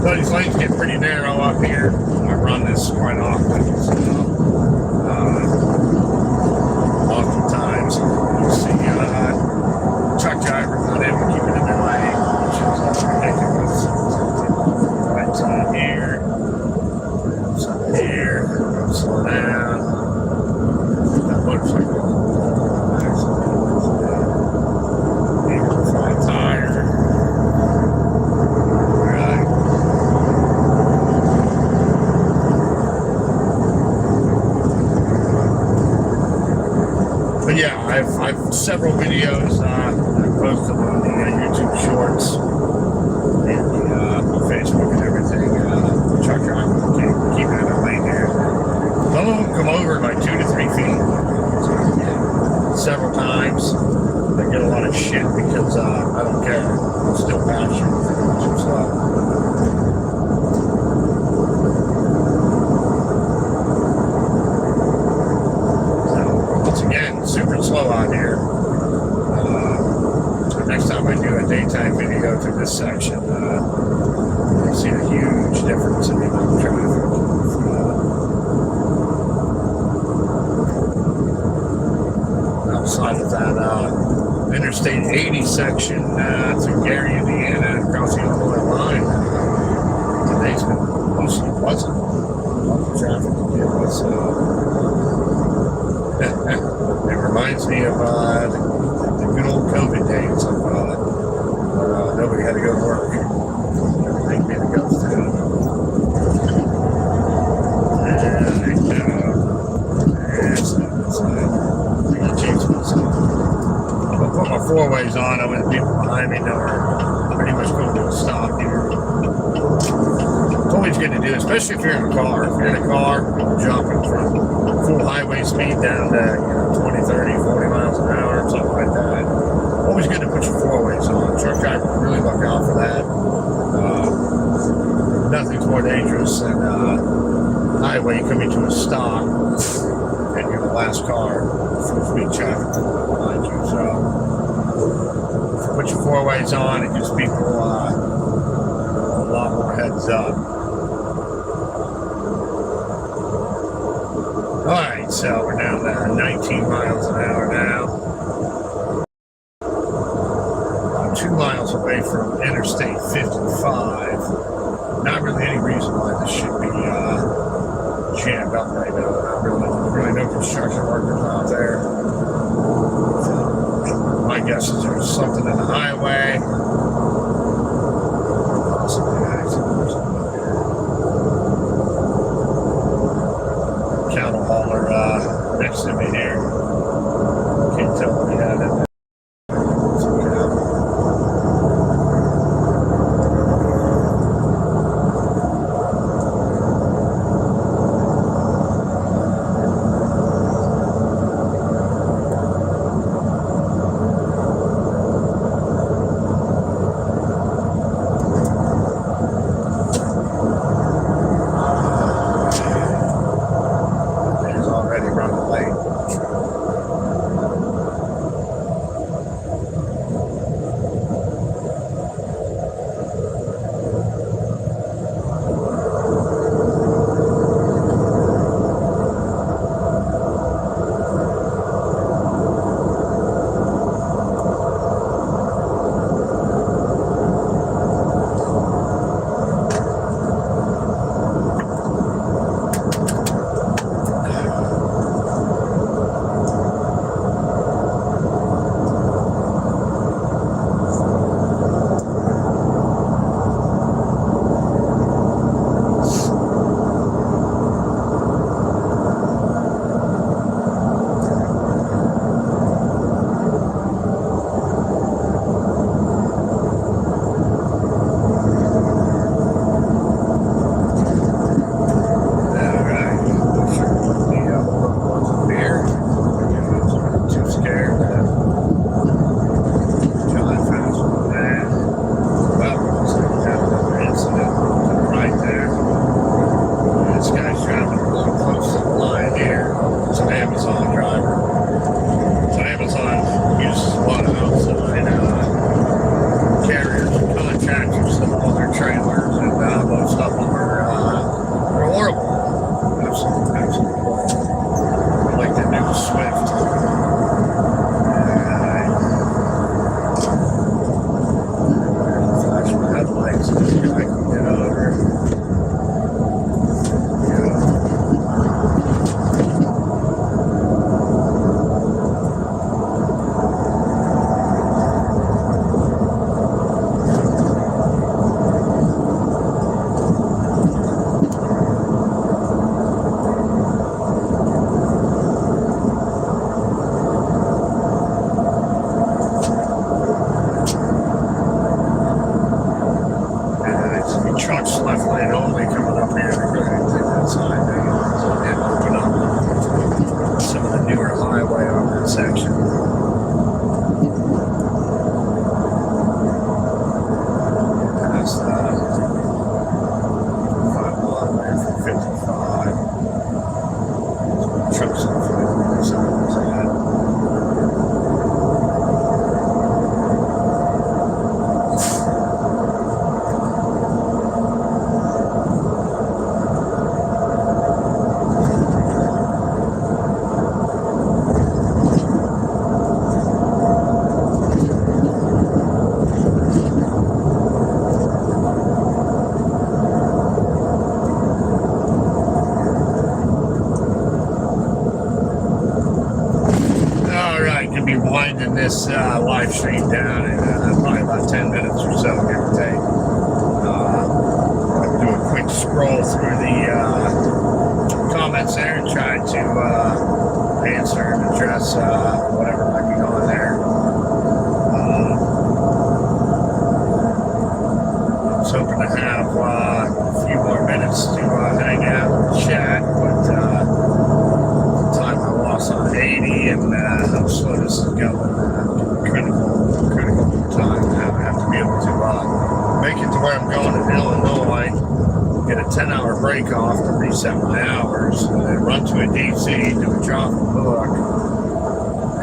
So these lanes get pretty narrow up here. I run this quite often. So, oftentimes you see truck drivers not able to keep it in their lane, which is ridiculous. Right side here, side here, slow down. That motorcycle accident. Eagle flat tire. But yeah, I've several videos I posted on the YouTube Shorts and the Facebook and everything. Truck drivers keep it in their lane there. Some of them come over by 2 to 3 feet. So, several times. They get a lot of shit because I don't care. I'm still passionate for some stuff. Again, super slow out here. this section. I see a huge difference in the amount of traffic. Outside of that Interstate 80 section to Gary, Indiana, across the Illinois line, today's been mostly pleasant. Lots of traffic again. It reminds me of the good old COVID days of where nobody had to go to work. Everything being a ghost town. I'll put my four ways on. I want the people behind me that are pretty much going to a stop here. It's always good to do, especially if you're in a car. If you're in a car, jumping from full highway speed down to 20, 30, 40 miles an hour, something like that. Always good to put your four ways on. Truck drivers really look out for that. Nothing's more dangerous than highway coming to a stop and you're the last car full speed traffic behind you. So if you put your four ways on, it gives people a lot more heads up. Alright, so we're down to 19 miles an hour now. About 2 miles away from Interstate 55. Not really any reason why this should be jammed up right now. Not really no construction workers out there. So my guess is there's something in the highway. Possibly an accident or something up here. Cattle hauler next to me here. Can't tell what he had in there. be winding this live stream down in probably about 10 minutes or so, give or take. I'll do a quick scroll through the comments there and try to answer and address whatever might be going there. I was hoping to have a few more minutes to hang out and chat, but the time I lost on 80 and how slow this is going, critical time now. I have to be able to make it to where I'm going in Illinois, get a 10-hour break off to reset my hours, and then run to a DC, do a drop and hook,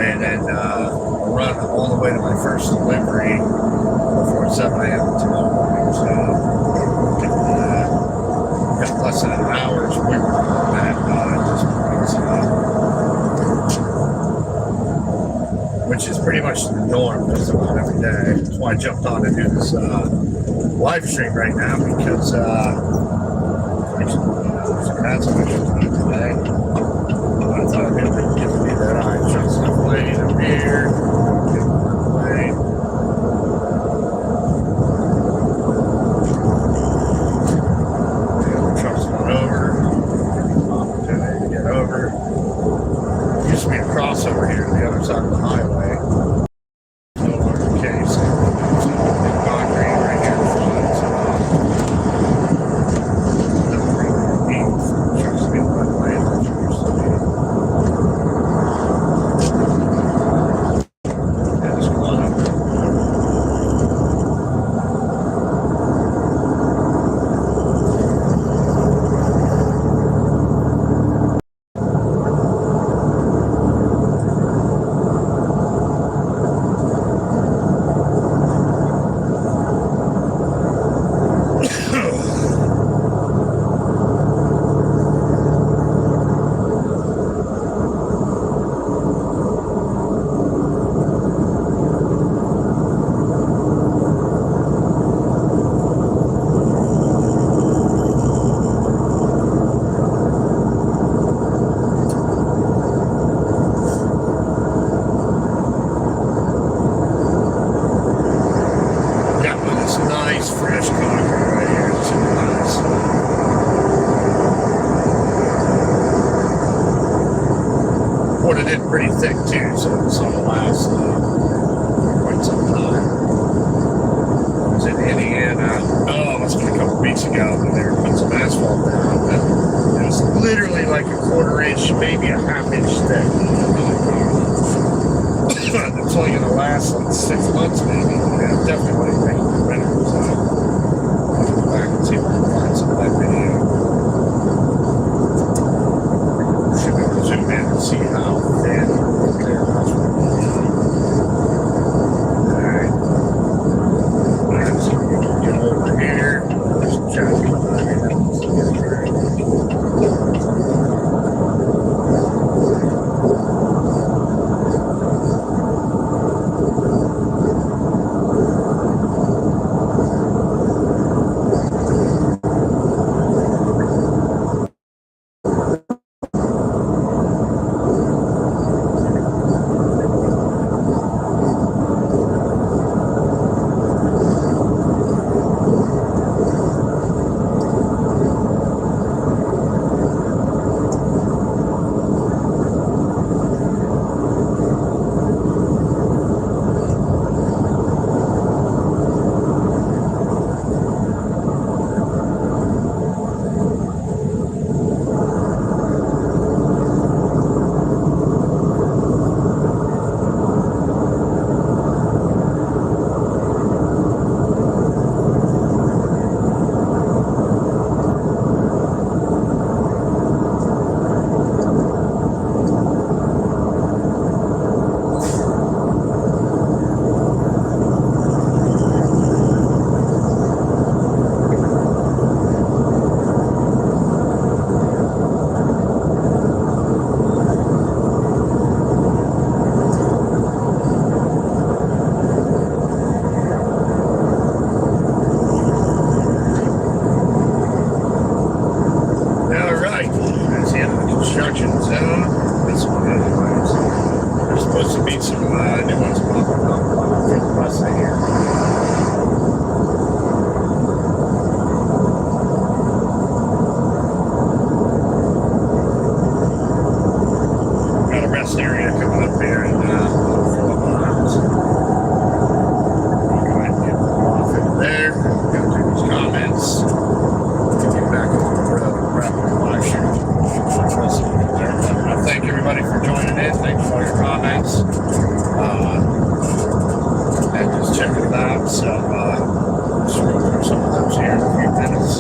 and then run all the way to my first delivery before 7 a.m. tomorrow morning. So got less than an hour's wiggle room on that at this point. Which is pretty much the norm just about every day. That's why I jumped on to do this live stream right now, because that's some extra time today. I thought I'd give me that eye. Try stuff lane up here. Get one lane. The other truck's gone over. Opportunity to get over. Used to be a crossover here to the other side of the highway. No longer the case. So, concrete right here in front. Trucks getting left lane like it used to be. Yeah, just come on over. Fresh concrete right here. It's super nice. Poured it in pretty thick too, so it's on the last quite some time. I was in Indiana, it must have been a couple weeks ago when they were putting some asphalt down. But it was literally like a quarter-inch, maybe a half-inch thick. It's only going to last like 6 months maybe. Yeah, definitely what it the winter. So I'll go back and see if I can find some of that video. Should be able to zoom in and see how thin there was. Alright. Alright, so we can get over here. There's some traffic behind me. Let's get here. supposed to be some new ones popping up for the rest of the year. Got a rest area coming up here in Fort Myers. Go ahead and get off into there. Go through these comments. Get back on the road and wrap up the live stream. I thank everybody for joining in. Thank you for all your comments. And just checking it out. So, just go through some of those here in a few minutes.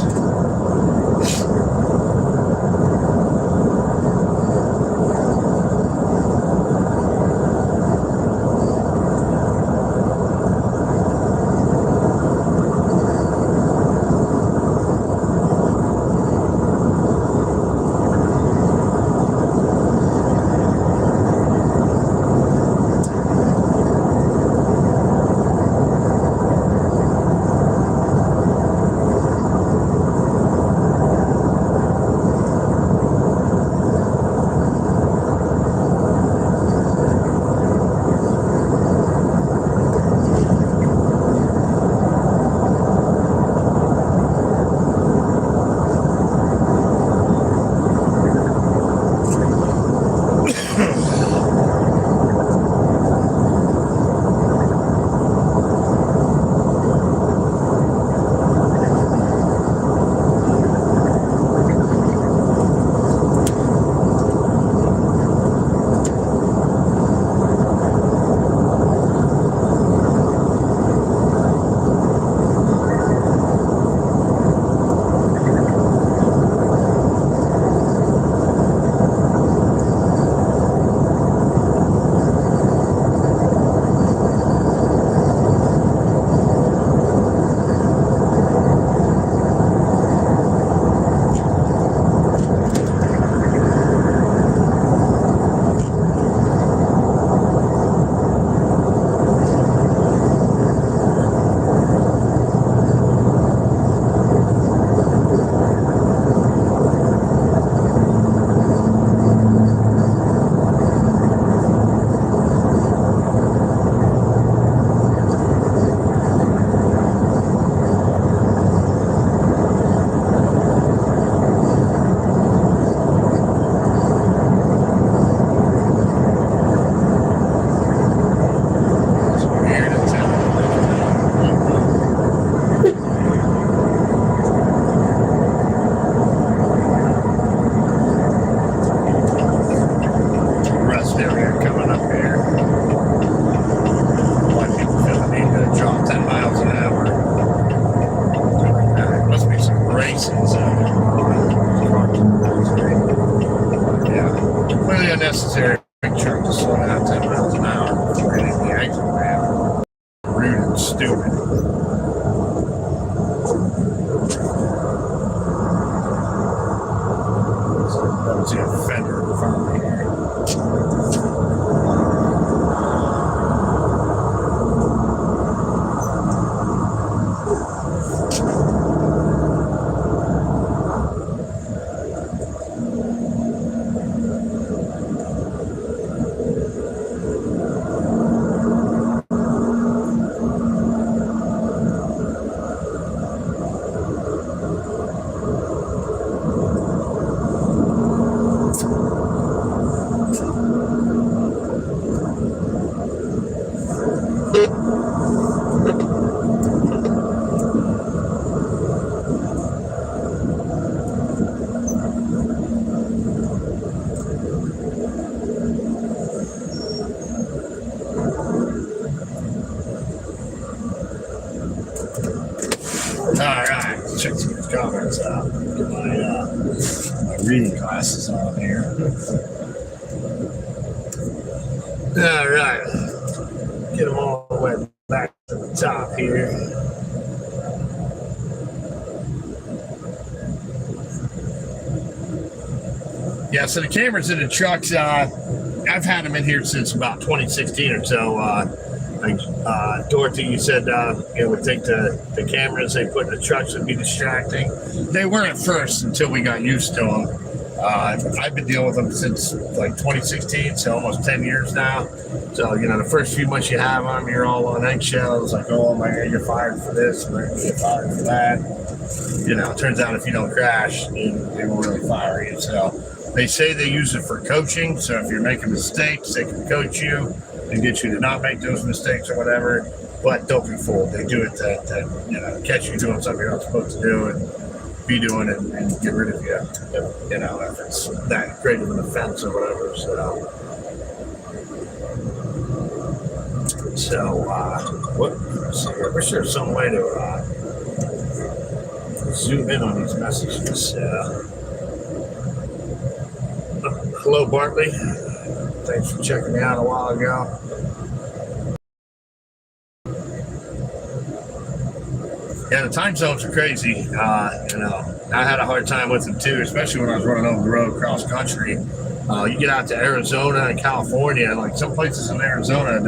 unnecessary truck to slow down 10 miles an hour before hitting the exit ramp. Rude and stupid. I don't see a fender in front of me here. Alright, check these comments out. Get my reading glasses on here. Alright, get them all the way back to the top here. Yeah, so the cameras in the trucks, I've had them in here since about 2016 or so. Dorothy, you said would think the cameras they put in the trucks would be distracting. They were at first until we got used to them. I've been dealing with them since like 2016, so almost 10 years now. So, the first few months you have them, you're all on eggshells, like, oh my God, you're fired for this, or you're fired for that. It turns out if you don't crash, they won't really fire you. So they say they use it for coaching. So if you're making mistakes, they can coach you and get you to not make those mistakes or whatever. But don't be fooled. They do it to catch you doing something you're not supposed to do and be doing it and get rid of you. If it's that great of an offense or whatever. Let's see. I wish there was some way to zoom in on these messages. Hello, Bartley. Thanks for checking me out a while ago. Yeah, the time zones are crazy. I had a hard time with them too, especially when I was running over the road cross country. You get out to Arizona and California, like some places in Arizona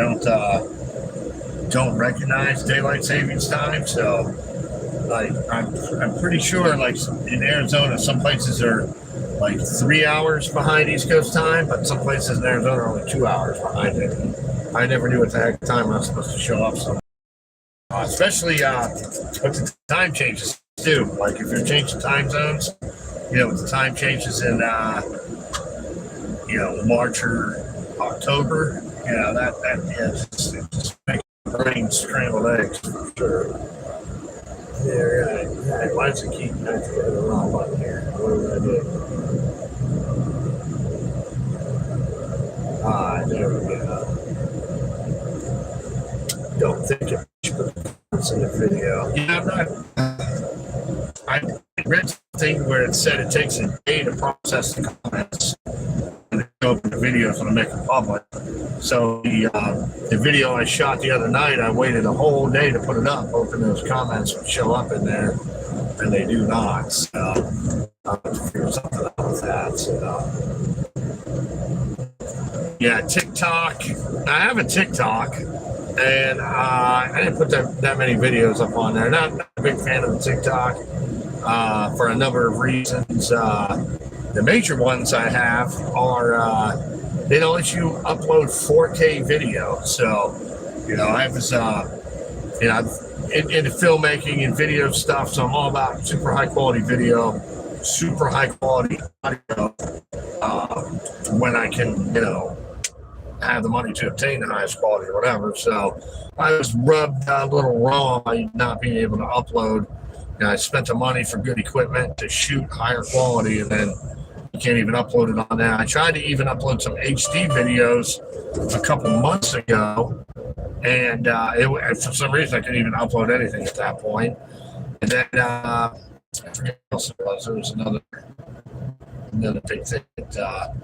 don't recognize daylight savings time. So, like, I'm pretty sure, like in Arizona, some places are like 3 hours behind East Coast time, but some places in Arizona are only 2 hours behind it. I never knew what the heck time I was supposed to show up. So. Especially with the time changes too. Like if you're changing time zones, with the time changes in March or October, that just makes the brain scrambled eggs for sure. Yeah, right. Why does it keep activating the wrong button here? What did I do? There we go. Don't think it puts in the video. I read something where it said it takes a day to process the comments and then open the videos when I make it public. So the video I shot the other night, I waited a whole day to put it up, hoping those comments would show up in there, and they do not. So I'll have to figure something out with that. Yeah, TikTok. I have a TikTok. And I didn't put that many videos up on there. Not a big fan of the TikTok for a number of reasons. The major ones I have are they don't let you upload 4K video. So, I have this, into filmmaking and video stuff. So I'm all about super high quality video, super high quality audio when I can, have the money to obtain the highest quality or whatever. So I was rubbed a little wrong by not being able to upload. I spent the money for good equipment to shoot higher quality, and then you can't even upload it on that. I tried to even upload some HD videos a couple months ago, and for some reason I couldn't even upload anything at that point. And then I forget what else it was. There was another big thing that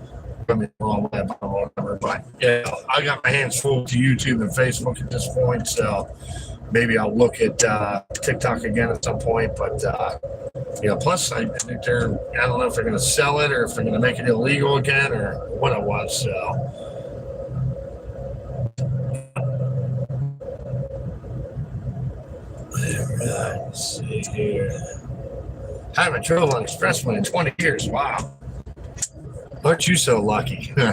coming the wrong way about whatever. But I got my hands full to YouTube and Facebook at this point, so maybe I'll look at TikTok again at some point. But plus I think I don't know if they're going to sell it or if they're going to make it illegal again or what it was. So let's see here. I haven't driven on expressway in 20 years. Wow. Aren't you so lucky? You're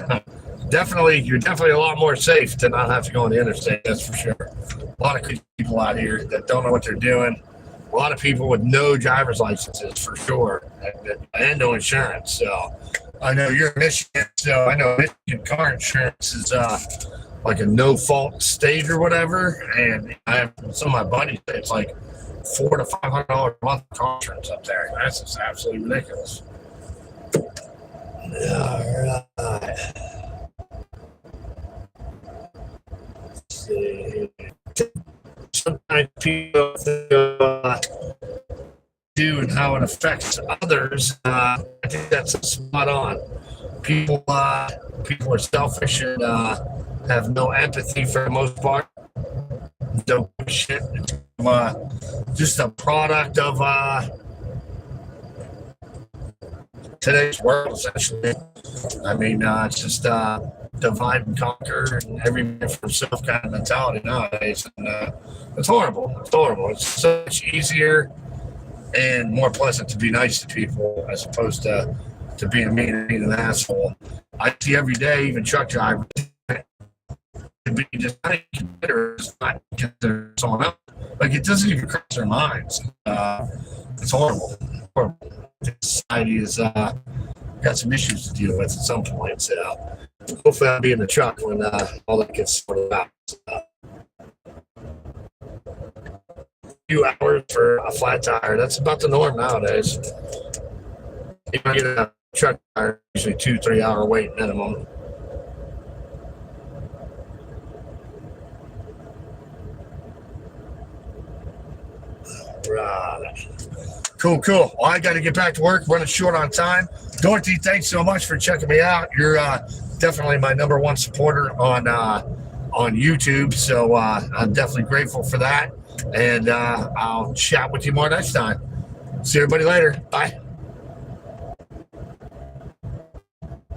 definitely a lot more safe to not have to go on the interstate, that's for sure. A lot of people out here that don't know what they're doing. A lot of people with no driver's licenses, for sure, and no insurance. So I know you're in Michigan, so I know Michigan car insurance is like a no-fault state or whatever. And I have some of my buddies, it's like $400 to $500 a month car insurance up there. That's just absolutely ridiculous. All right. Let's see. Sometimes people do and how it affects others. I think that's spot on. People are selfish and have no empathy for the most part. Don't give a shit. Just a product of today's world, essentially. I mean, it's just divide and conquer and every man for himself kind of mentality nowadays. And it's horrible. It's horrible. It's so much easier and more pleasant to be nice to people as opposed to to being mean and being an asshole. I see every day, even truck drivers, be just not consider someone else. Like, it doesn't even cross their minds. It's horrible. Society has got some issues to deal with at some point. So hopefully I'll be in the truck when all that gets sorted out. A few hours for a flat tire. That's about the norm nowadays. You get a truck tire, usually 2-3 hour wait minimum. Right. Cool. Well, I got to get back to work. Running short on time. Dorothy, thanks so much for checking me out. You're definitely my #1 supporter on YouTube. So I'm definitely grateful for that. And I'll chat with you more next time. See everybody later. Bye.